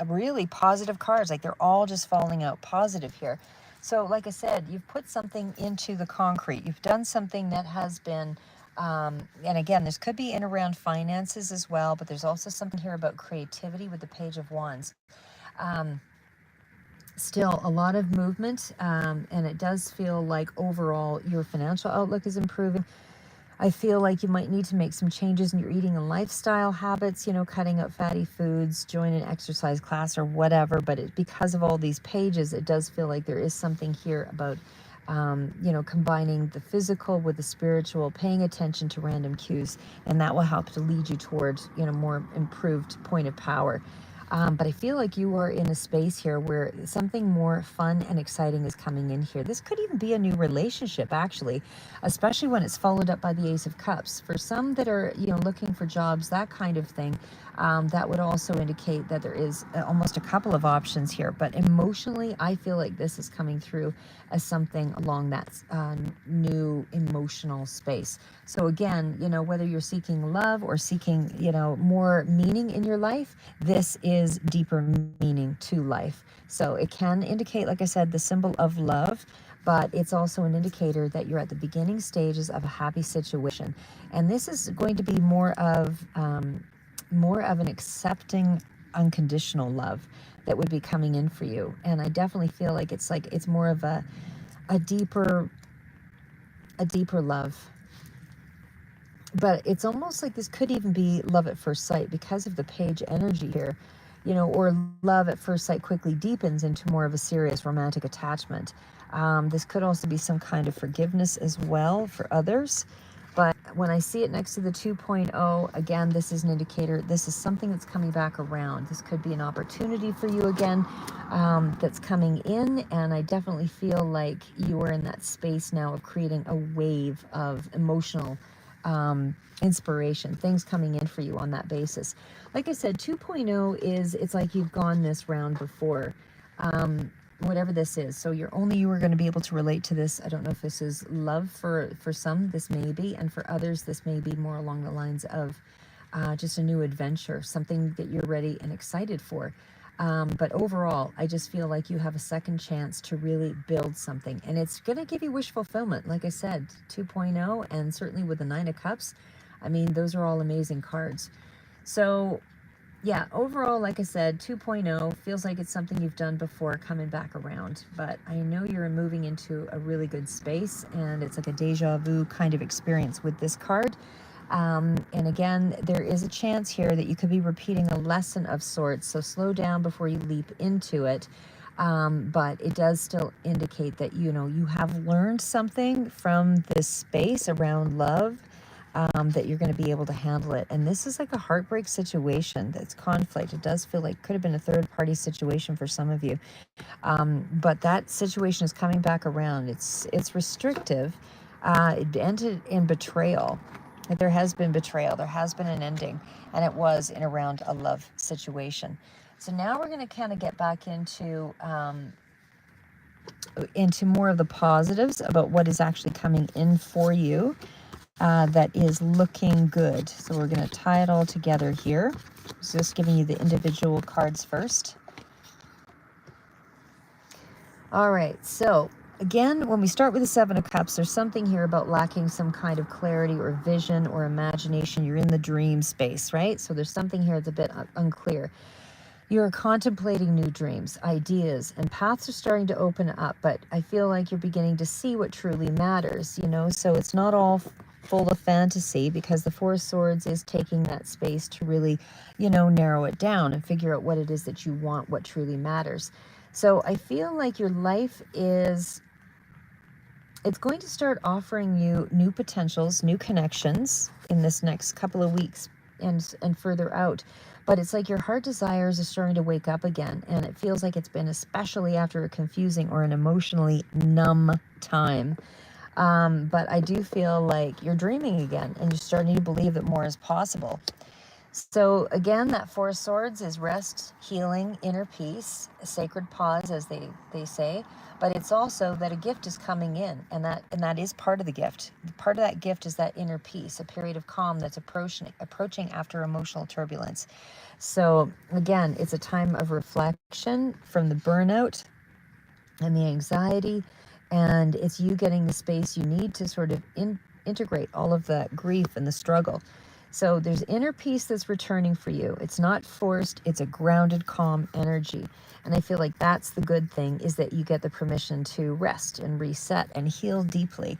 really positive cards. Like, they're all just falling out positive here. So like I said, you've put something into the concrete. You've done something that has been and again, this could be in around finances as well, but there's also something here about creativity with the Page of Wands. Still a lot of movement, and it does feel like overall your financial outlook is improving. I feel like you might need to make some changes in your eating and lifestyle habits, you know, cutting out fatty foods, join an exercise class or whatever. But because of all these pages, it does feel like there is something here about you know, combining the physical with the spiritual, paying attention to random cues, and that will help to lead you towards, you know, more improved point of power. But I feel like you are in a space here where something more fun and exciting is coming in here. This could even be a new relationship, actually, especially when it's followed up by the Ace of Cups. For some that are, you know, looking for jobs, that kind of thing, that would also indicate that there is almost a couple of options here. But emotionally, I feel like this is coming through as something along that new emotional space. So again, you know, whether you're seeking love or seeking, you know, more meaning in your life, this is deeper meaning to life. So it can indicate, like I said, the symbol of love, but it's also an indicator that you're at the beginning stages of a happy situation. And this is going to be more of an accepting, unconditional love that would be coming in for you. And I definitely feel like it's more of a deeper love. But it's almost like this could even be love at first sight because of the page energy here, you know, or love at first sight quickly deepens into more of a serious romantic attachment. This could also be some kind of forgiveness as well for others. But when I see it next to the 2.0, again, this is an indicator. This is something that's coming back around. This could be an opportunity for you again, that's coming in. And I definitely feel like you are in that space now of creating a wave of emotional inspiration, things coming in for you on that basis. Like I said, 2.0 it's like you've gone this round before. Whatever this is. So you are going to be able to relate to this. I don't know if this is love for some, this may be, and for others, this may be more along the lines of just a new adventure, something that you're ready and excited for. But overall, I just feel like you have a second chance to really build something, and it's going to give you wish fulfillment. Like I said, 2.0, and certainly with the Nine of Cups, I mean, those are all amazing cards. So yeah, overall, like I said, 2.0 feels like it's something you've done before coming back around, but I know you're moving into a really good space, and it's like a deja vu kind of experience with this card. And again, there is a chance here that you could be repeating a lesson of sorts, so slow down before you leap into it. But it does still indicate that, you know, you have learned something from this space around love, that you're going to be able to handle it. And this is like a heartbreak situation. That's conflict. It does feel like could have been a third party situation for some of you. But that situation is coming back around. It's restrictive. It ended in betrayal. There has been betrayal. There has been an ending, and it was in around a love situation. So now we're going to kind of get back into more of the positives about what is actually coming in for you. That is looking good. So we're going to tie it all together here. Just giving you the individual cards first. All right, so again, when we start with the Seven of Cups, there's something here about lacking some kind of clarity or vision or imagination. You're in the dream space, right? So there's something here that's a bit unclear. You're contemplating new dreams, ideas, and paths are starting to open up, but I feel like you're beginning to see what truly matters, you know? So it's not all full of fantasy, because the Four of Swords is taking that space to really, narrow it down and figure out what it is that you want, what truly matters. So I feel like your life it's going to start offering you new potentials, new connections in this next couple of weeks and further out. But it's like your heart desires are starting to wake up again, and it feels like it's been, especially after a confusing or an emotionally numb time. But I do feel like you're dreaming again, and you're starting to believe that more is possible. So again, that Four of Swords is rest, healing, inner peace, a sacred pause, as they say. But it's also that a gift is coming in, and that is part of the gift. Part of that gift is that inner peace, a period of calm that's approaching after emotional turbulence. So again, it's a time of reflection from the burnout and the anxiety, and it's you getting the space you need to sort of integrate all of that grief and the struggle. So there's inner peace that's returning for you. It's not forced, it's a grounded, calm energy. And I feel like that's the good thing, is that you get the permission to rest and reset and heal deeply.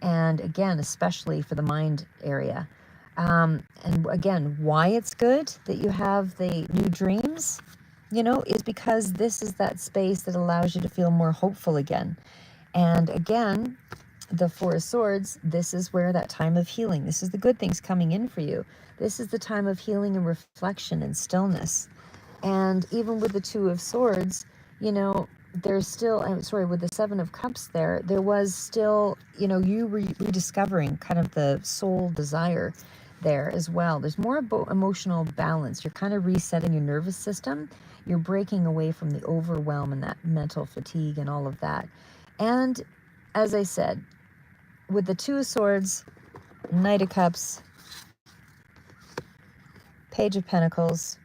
And again, especially for the mind area. And again, why it's good that you have the new dreams, is because this is that space that allows you to feel more hopeful again. And again, the Four of Swords, this is where that time of healing, this is the good things coming in for you. This is the time of healing and reflection and stillness. And even with the Two of Swords, there's still, I'm sorry, with the Seven of Cups there was still, you rediscovering kind of the soul desire there as well. There's more emotional balance. You're kind of resetting your nervous system. You're breaking away from the overwhelm and that mental fatigue and all of that. And as I said, with the Two of Swords, Knight of Cups, Page of Pentacles,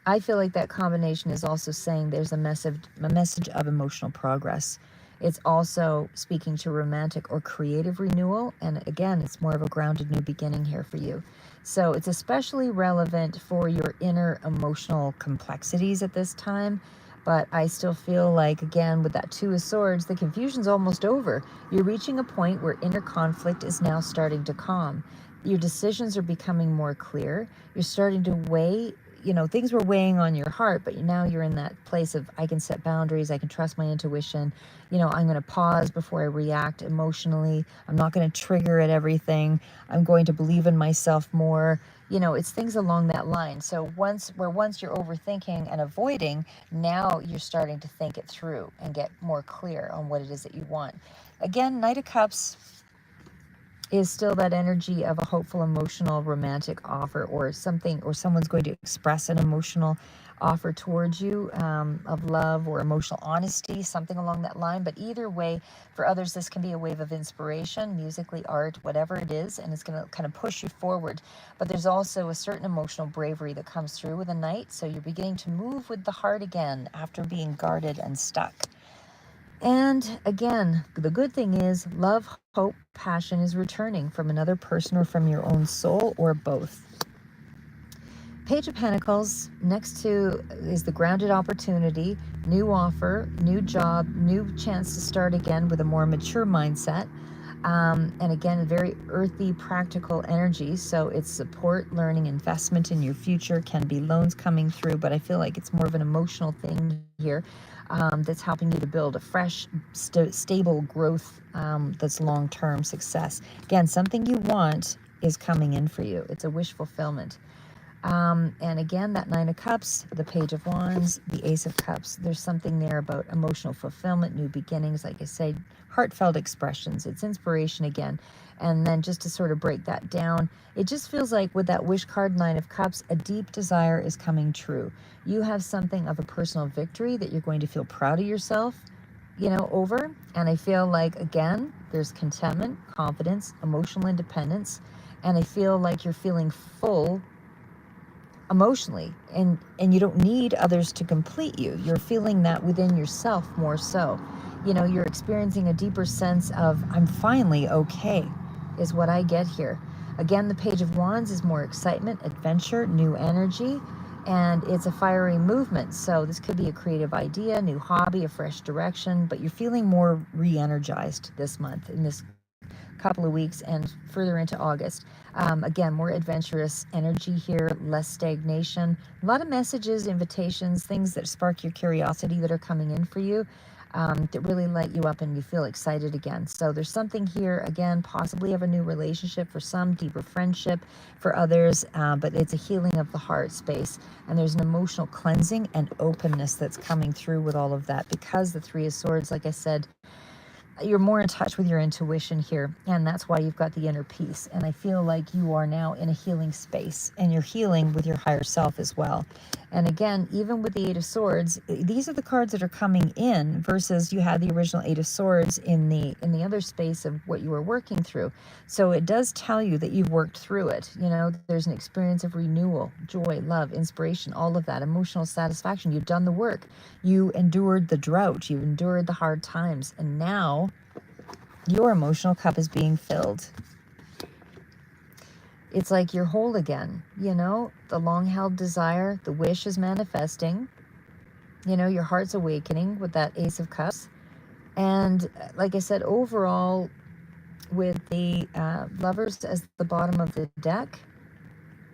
I feel like that combination is also saying there's a message of emotional progress. It's also speaking to romantic or creative renewal. And again, it's more of a grounded new beginning here for you. So it's especially relevant for your inner emotional complexities at this time. But I still feel like, again, with that Two of Swords, the confusion's almost over. You're reaching a point where inner conflict is now starting to calm. Your decisions are becoming more clear. You're starting to weigh, things were weighing on your heart, but now you're in that place of, I can set boundaries, I can trust my intuition, I'm going to pause before I react emotionally. I'm not going to trigger at everything. I'm going to believe in myself more. It's things along that line. So once you're overthinking and avoiding, now you're starting to think it through and get more clear on what it is that you want. Again, Knight of Cups is still that energy of a hopeful, emotional, romantic offer, or something, or someone's going to express an emotional offer towards you, of love or emotional honesty, something along that line. But either way, for others, this can be a wave of inspiration, musically, art, whatever it is, and it's going to kind of push you forward. But there's also a certain emotional bravery that comes through with a Knight, so you're beginning to move with the heart again after being guarded and stuck. And again, the good thing is love, hope, passion is returning from another person or from your own soul, or both. Page of Pentacles next to is the grounded opportunity, new offer, new job, new chance to start again with a more mature mindset. And again, a very earthy, practical energy. So it's support, learning, investment in your future, can be loans coming through, but I feel like it's more of an emotional thing here, that's helping you to build a fresh, stable growth, that's long-term success. Again, something you want is coming in for you. It's a wish fulfillment. And again, that Nine of Cups, the Page of Wands, the Ace of Cups, there's something there about emotional fulfillment, new beginnings, like I said, heartfelt expressions. It's inspiration again. And then just to sort of break that down, it just feels like with that wish card, Nine of Cups, a deep desire is coming true. You have something of a personal victory that you're going to feel proud of yourself, over. And I feel like, again, there's contentment, confidence, emotional independence. And I feel like you're feeling full emotionally, and you don't need others to complete you. You're feeling that within yourself more so. You're experiencing a deeper sense of, I'm finally okay, is what I get here. Again, the Page of Wands is more excitement, adventure, new energy, and it's a fiery movement. So this could be a creative idea, new hobby, a fresh direction, but you're feeling more re-energized this month in this couple of weeks and further into August. Again, more adventurous energy here, less stagnation, a lot of messages, invitations, things that spark your curiosity that are coming in for you, that really light you up and you feel excited again. So there's something here, again, possibly of a new relationship for some, deeper friendship for others, but it's a healing of the heart space. And there's an emotional cleansing and openness that's coming through with all of that, because the Three of Swords, like I said, you're more in touch with your intuition here, and that's why you've got the inner peace. And I feel like you are now in a healing space, and you're healing with your higher self as well. And again, even with the Eight of Swords, these are the cards that are coming in, versus you had the original Eight of Swords in the other space of what you were working through. So it does tell you that you've worked through it. You know, there's an experience of renewal, joy, love, inspiration, all of that, emotional satisfaction. You've done the work. You endured the drought. You endured the hard times. And now your emotional cup is being filled. It's like you're whole again, you know, the long-held desire, the wish is manifesting, you know, your heart's awakening with that Ace of Cups. And like I said, overall, with the Lovers as the bottom of the deck,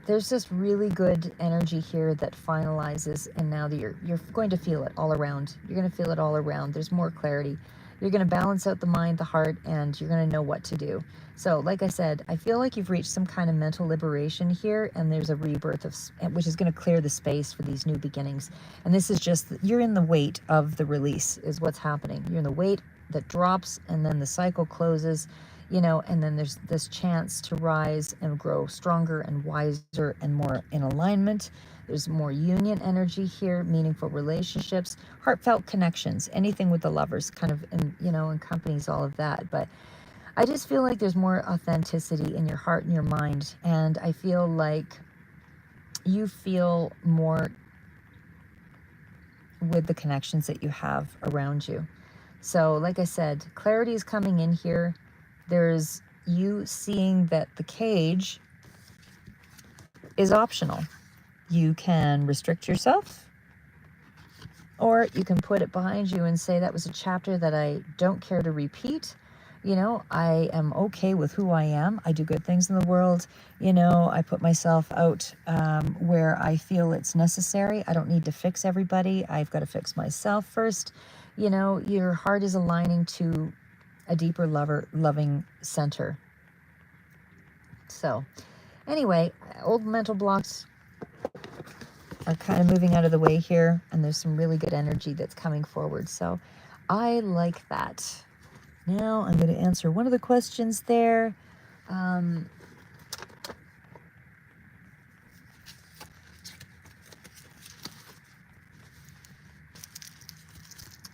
there's just really good energy here that finalizes, and now that you're going to feel it all around. You're going to feel it all around. There's more clarity. You're going to balance out the mind, the heart, and you're going to know what to do. So like I said, I feel like you've reached some kind of mental liberation here, and there's a rebirth of, which is going to clear the space for these new beginnings. And this is just, you're in the weight of the release is what's happening. You're in the weight that drops, and then the cycle closes, you know, and then there's this chance to rise and grow stronger and wiser and more in alignment. There's more union energy here, meaningful relationships, heartfelt connections, anything with the Lovers kind of, you know, accompanies all of that. But I just feel like there's more authenticity in your heart and your mind. And I feel like you feel more with the connections that you have around you. So like I said, clarity is coming in here. There's you seeing that the cage is optional. You can restrict yourself, or you can put it behind you and say, that was a chapter that I don't care to repeat. You know, I am okay with who I am. I do good things in the world. You know, I put myself out where I feel it's necessary. I don't need to fix everybody. I've got to fix myself first. You know, your heart is aligning to a deeper loving center. So anyway, old mental blocks are kind of moving out of the way here, and there's some really good energy that's coming forward. So I like that. Now I'm going to answer one of the questions there.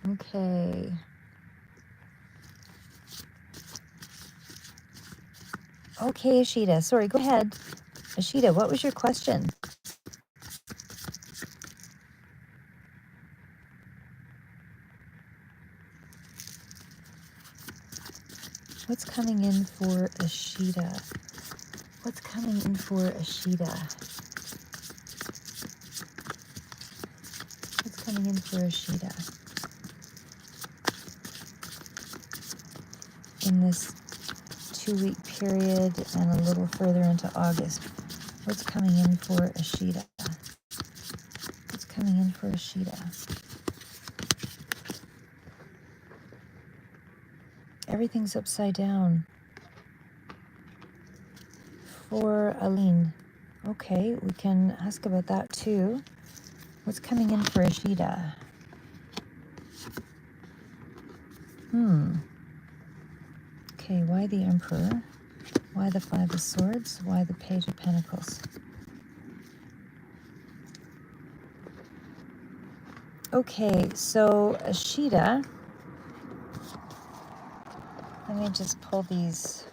Okay. Okay, Ashita. Sorry, go ahead. Ashita, what was your question? What's coming in for Ashita? What's coming in for Ashita? What's coming in for Ashita? In this 2-week period and a little further into August. What's coming in for Ashita? What's coming in for Ashita? Everything's upside down. For Aline. Okay, we can ask about that too. What's coming in for Ashita? Okay, why the Emperor? Why the Five of Swords? Why the Page of Pentacles? Okay, so Ashita, let me just pull these.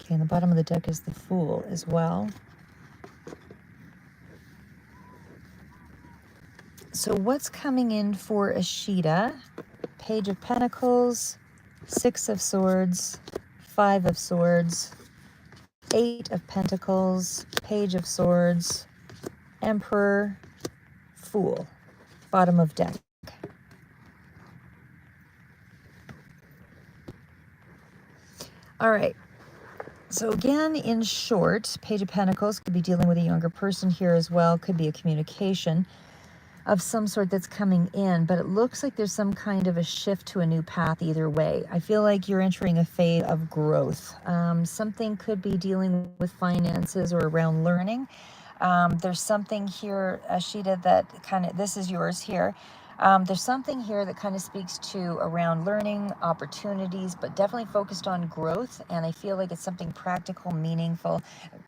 Okay, and the bottom of the deck is the Fool as well. So what's coming in for Ashita? Page of Pentacles, Six of Swords, Five of Swords, Eight of Pentacles, Page of Swords, Emperor, Fool, bottom of deck. All right. So again, in short, Page of Pentacles could be dealing with a younger person here as well. Could be a communication of some sort that's coming in, but it looks like there's some kind of a shift to a new path either way. I feel like you're entering a phase of growth. Something could be dealing with finances or around learning. There's something here, Ashita, that kind of, this is yours here. There's something here that kind of speaks to around learning, opportunities, but definitely focused on growth. And I feel like it's something practical, meaningful,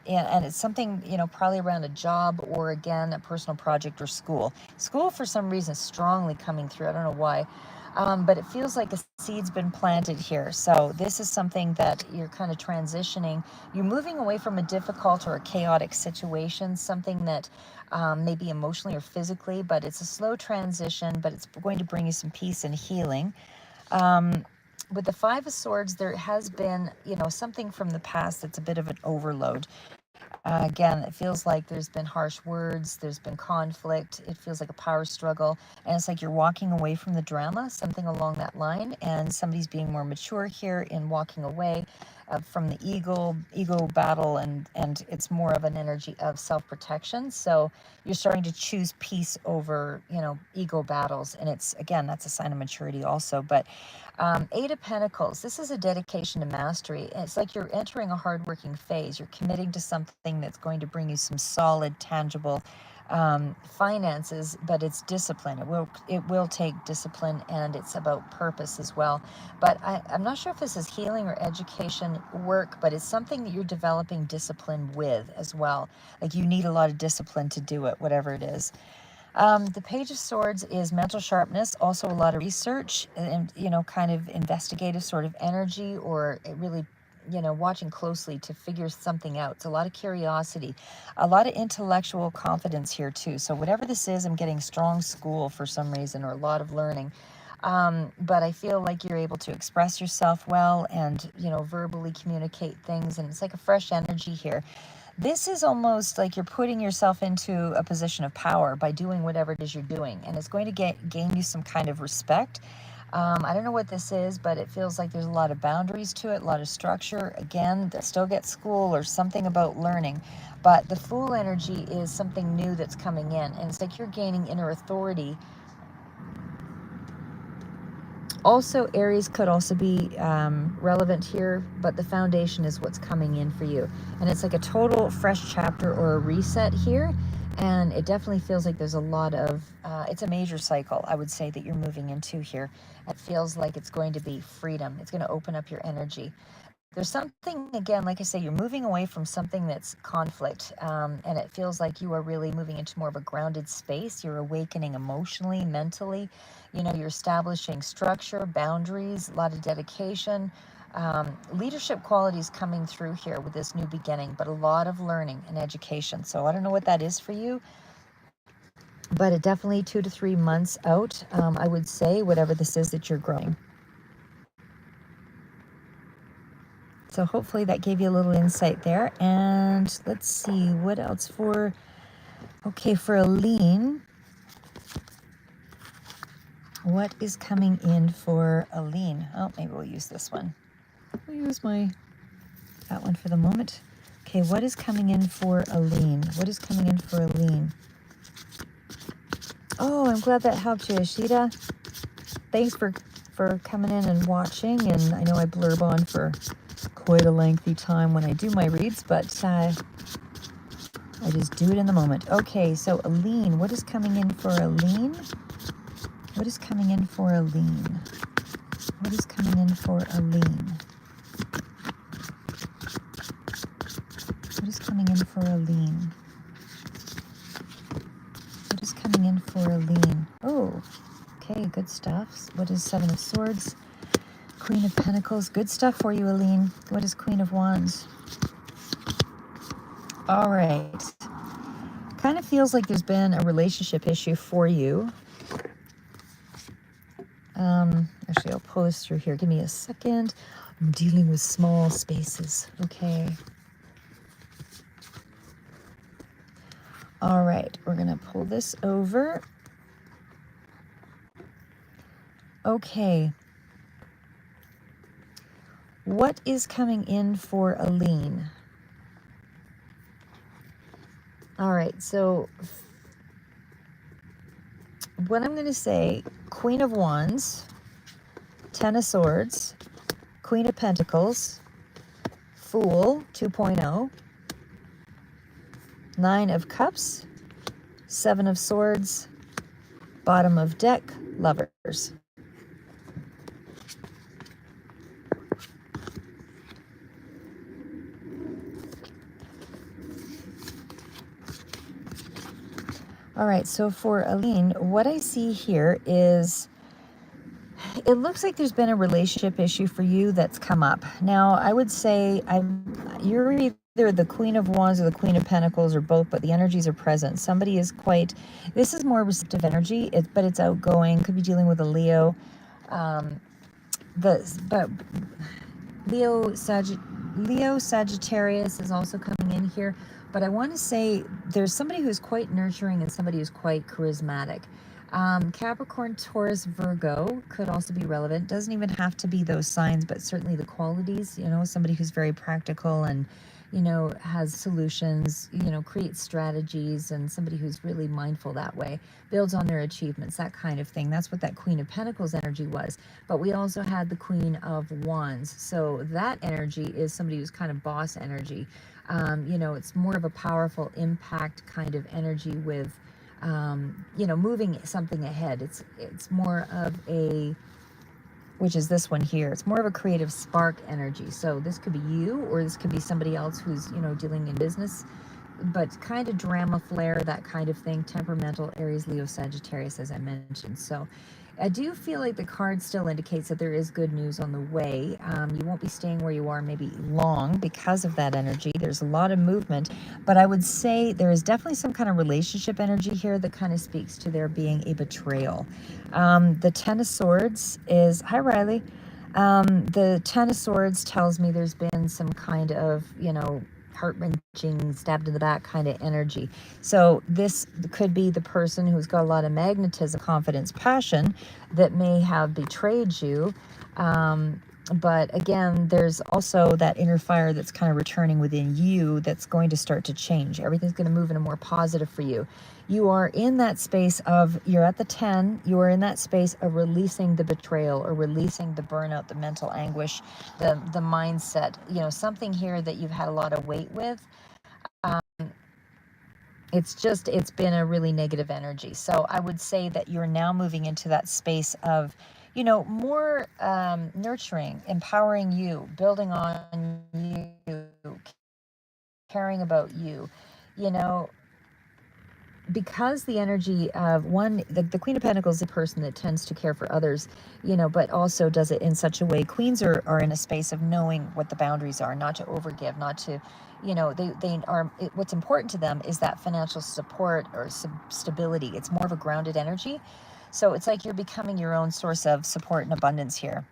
and it's something, you know, probably around a job or again, a personal project or school. School, for some reason, strongly coming through. I don't know why. But it feels like a seed's been planted here. So this is something that you're kind of transitioning. You're moving away from a difficult or a chaotic situation, something that maybe emotionally or physically, but it's a slow transition, but it's going to bring you some peace and healing. With the Five of Swords, there has been, you know, something from the past that's a bit of an overload. Again, it feels like there's been harsh words, there's been conflict, it feels like a power struggle, and it's like you're walking away from the drama, something along that line, and somebody's being more mature here in walking away from the ego battle, and it's more of an energy of self-protection. So you're starting to choose peace over, you know, ego battles, and it's, again, that's a sign of maturity also. But Eight of Pentacles, this is a dedication to mastery. It's like you're entering a hardworking phase. You're committing to something that's going to bring you some solid, tangible finances, but it's discipline. It will take discipline, and it's about purpose as well. But I'm not sure if this is healing or education work, but it's something that you're developing discipline with as well. Like you need a lot of discipline to do it, whatever it is. The Page of Swords is mental sharpness, also a lot of research and, you know, kind of investigative sort of energy, or it really, you know, watching closely to figure something out. It's a lot of curiosity, a lot of intellectual confidence here too. So whatever this is, I'm getting strong school for some reason, or a lot of learning. But I feel like you're able to express yourself well and, you know, verbally communicate things. And it's like a fresh energy here. This is almost like you're putting yourself into a position of power by doing whatever it is you're doing. And it's going to gain you some kind of respect. I don't know what this is, but it feels like there's a lot of boundaries to it, a lot of structure. Again, they still get school or something about learning. But the Fool energy is something new that's coming in. And it's like you're gaining inner authority. Also, Aries could also be relevant here, but the foundation is what's coming in for you. And it's like a total fresh chapter or a reset here. And it definitely feels like there's a lot of, it's a major cycle, I would say, that you're moving into here. It feels like it's going to be freedom. It's going to open up your energy. There's something, again, like I say, you're moving away from something that's conflict, and it feels like you are really moving into more of a grounded space. You're awakening emotionally, mentally. You know, you're establishing structure, boundaries, a lot of dedication. Leadership qualities coming through here with this new beginning, but a lot of learning and education. So I don't know what that is for you, but it definitely 2 to 3 months out, I would say, whatever this is that you're growing. So hopefully that gave you a little insight there. And let's see, what else for, okay, for Aline. What is coming in for Aline? Oh, maybe we'll use this one. We'll use that one for the moment. Okay, what is coming in for Aline? What is coming in for Aline? Oh, I'm glad that helped you, Ashita. Thanks for coming in and watching. And I know I blurb on for quite a lengthy time when I do my reads, but I just do it in the moment. Okay, so Aline, what is coming in for Aline? What is coming in for Aline? What is coming in for Aline? What is coming in for Aline? What is coming in for Aline? Oh, okay, good stuff. What is Seven of Swords? Queen of Pentacles. Good stuff for you, Aline. What is Queen of Wands? All right. Kind of feels like there's been a relationship issue for you. Actually, I'll pull this through here. Give me a second. I'm dealing with small spaces. Okay. All right. We're going to pull this over. Okay. What is coming in for Aline? All right, so what I'm going to say, Queen of Wands, Ten of Swords, Queen of Pentacles, Fool 2.0, Nine of Cups, Seven of Swords, bottom of deck, Lovers. All right, so for Aline, what I see here is it looks like there's been a relationship issue for you that's come up. Now, I would say you're either the Queen of Wands or the Queen of Pentacles or both, but the energies are present. Somebody is this is more receptive energy, but it's outgoing. Could be dealing with a Leo. Um, but Leo Sagittarius is also coming in here. But I want to say there's somebody who's quite nurturing and somebody who's quite charismatic. Capricorn, Taurus, Virgo could also be relevant. Doesn't even have to be those signs, but certainly the qualities, somebody who's very practical and, has solutions, creates strategies, and somebody who's really mindful that way, builds on their achievements, that kind of thing. That's what that Queen of Pentacles energy was. But we also had the Queen of Wands. So that energy is somebody who's kind of boss energy. It's more of a powerful impact kind of energy with, moving something ahead. It's more of which is this one here. It's more of a creative spark energy. So this could be you, or this could be somebody else who's, dealing in business, but kind of drama flair, that kind of thing. Temperamental, Aries, Leo, Sagittarius, as I mentioned. So I do feel like the card still indicates that there is good news on the way. You won't be staying where you are maybe long because of that energy. There's a lot of movement, but I would say there is definitely some kind of relationship energy here that kind of speaks to there being a betrayal. The Ten of Swords is, hi Riley. The Ten of Swords tells me there's been some kind of, heart-wrenching, stabbed in the back kind of energy. So this could be the person who's got a lot of magnetism, confidence, passion that may have betrayed you. But again, there's also that inner fire that's kind of returning within you that's going to start to change. Everything's going to move in a more positive for you. You are in that space of, you're at the 10, you are in that space of releasing the betrayal or releasing the burnout, the mental anguish, the mindset, something here that you've had a lot of weight with. It's been a really negative energy. So I would say that you're now moving into that space of, more nurturing, empowering you, building on you, caring about you, because the energy of the Queen of Pentacles is a person that tends to care for others, but also does it in such a way. Queens are in a space of knowing what the boundaries are, not to overgive, not to, what's important to them is that financial support or stability. It's more of a grounded energy. So it's like you're becoming your own source of support and abundance here.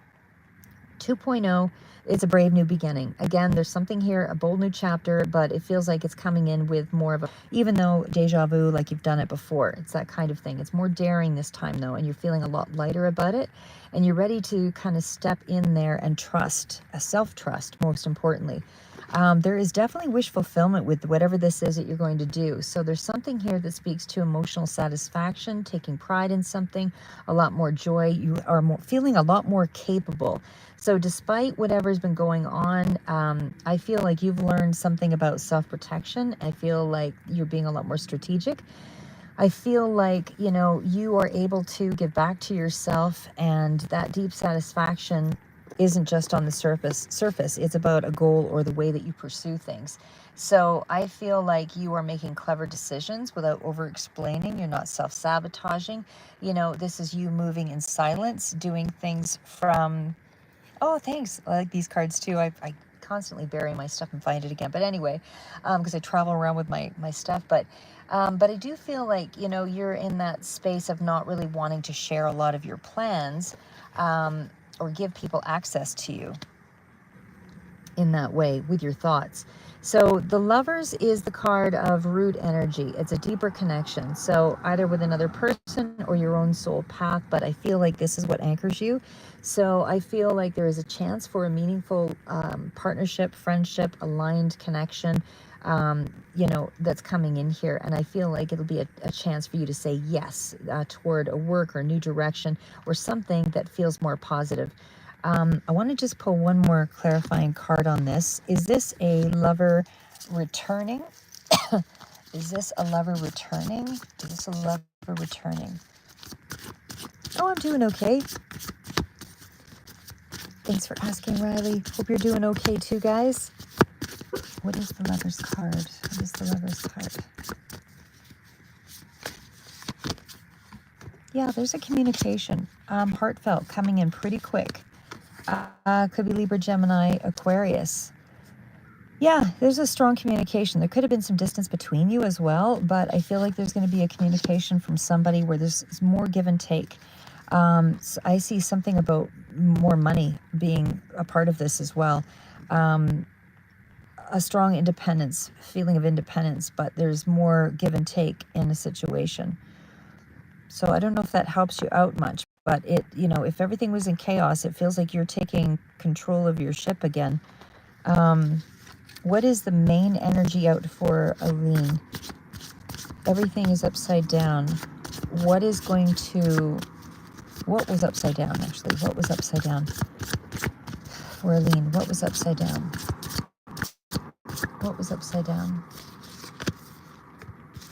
2.0 is a brave new beginning. Again, there's something here, a bold new chapter, but it feels like it's coming in with more of even though deja vu, like you've done it before. It's that kind of thing. It's more daring this time though, and you're feeling a lot lighter about it, and you're ready to kind of step in there and trust, a self-trust, most importantly. There is definitely wish fulfillment with whatever this is that you're going to do. So there's something here that speaks to emotional satisfaction, taking pride in something, a lot more joy. You are feeling a lot more capable. So despite whatever's been going on, I feel like you've learned something about self-protection. I feel like you're being a lot more strategic. I feel like, you are able to give back to yourself, and that deep satisfaction isn't just on the surface. It's about a goal or the way that you pursue things. So I feel like you are making clever decisions without over-explaining. You're not self-sabotaging. This is you moving in silence, doing things from... Oh, thanks. I like these cards too. I constantly bury my stuff and find it again. But anyway, because I travel around with my stuff. But I do feel like, you're in that space of not really wanting to share a lot of your plans or give people access to you. in that way with your thoughts. So the Lovers is the card of root energy. It's a deeper connection. So either with another person or your own soul path, but I feel like this is what anchors you. So I feel like there is a chance for a meaningful partnership, friendship, aligned connection, that's coming in here. And I feel like it'll be a chance for you to say yes toward a work or new direction or something that feels more positive. I want to just pull one more clarifying card on this. Is this a lover returning? Is this a lover returning? Is this a lover returning? Oh, I'm doing okay. Thanks for asking, Riley. Hope you're doing okay too, guys. What is the lover's card? What is the lover's card? Yeah, there's a communication. Heartfelt, coming in pretty quick. Could be Libra, Gemini, Aquarius. Yeah, there's a strong communication. There could have been some distance between you as well, but I feel like there's going to be a communication from somebody where there's more give and take. So I see something about more money being a part of this as well. A strong independence, feeling of independence, but there's more give and take in a situation. So I don't know if that helps you out much, but if everything was in chaos, it feels like you're taking control of your ship again. What is the main energy out for Aline? Everything is upside down. What was upside down, actually? What was upside down for Aline? What was upside down? What was upside down?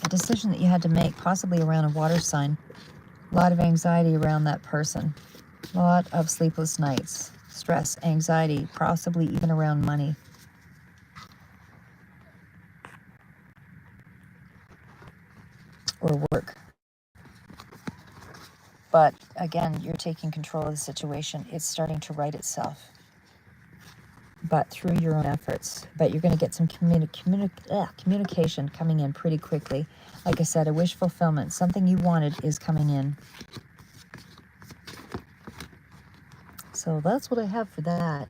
A decision that you had to make, possibly around a water sign. A lot of anxiety around that person. A lot of sleepless nights. Stress, anxiety, possibly even around money. Or work. But again, you're taking control of the situation. It's starting to right itself, but through your own efforts. But you're going to get some communication coming in pretty quickly. Like I said, a wish fulfillment. Something you wanted is coming in. So that's what I have for that.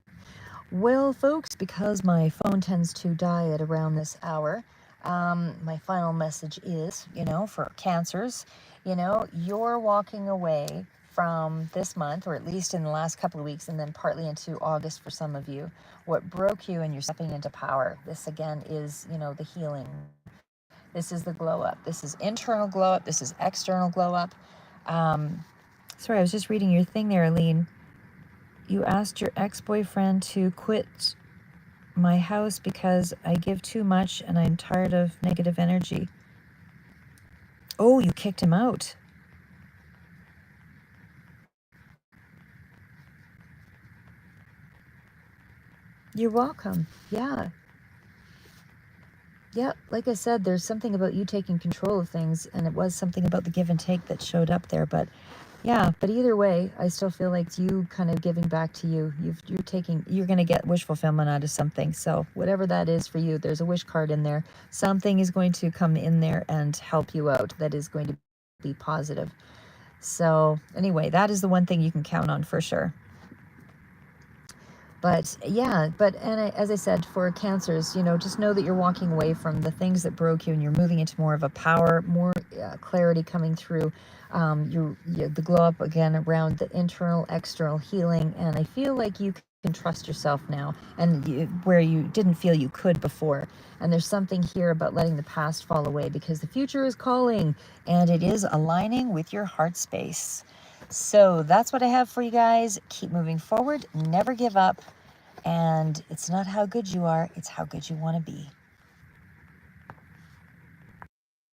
Well, folks, because my phone tends to die at around this hour, my final message is, for Cancers, you're walking away from this month, or at least in the last couple of weeks, and then partly into August for some of you, what broke you, and you're stepping into power. This, again, is, the healing. This is the glow up. This is internal glow up. This is external glow up. Sorry, I was just reading your thing there, Aline. You asked your ex-boyfriend to quit my house because I give too much and I'm tired of negative energy. Oh, you kicked him out. You're welcome. Yeah. Yeah, like I said, there's something about you taking control of things, and it was something about the give and take that showed up there. But yeah, but either way, I still feel like you kind of giving back to you. You're going to get wish fulfillment out of something. So whatever that is for you, there's a wish card in there. Something is going to come in there and help you out. That is going to be positive. So anyway, that is the one thing you can count on for sure. But yeah, as I said, for Cancers, just know that you're walking away from the things that broke you and you're moving into more of a power, more clarity coming through. The glow up again around the internal, external healing. And I feel like you can trust yourself now, and where you didn't feel you could before. And there's something here about letting the past fall away, because the future is calling and it is aligning with your heart space. So that's what I have for you guys. Keep moving forward, never give up, and it's not how good you are, it's how good you want to be.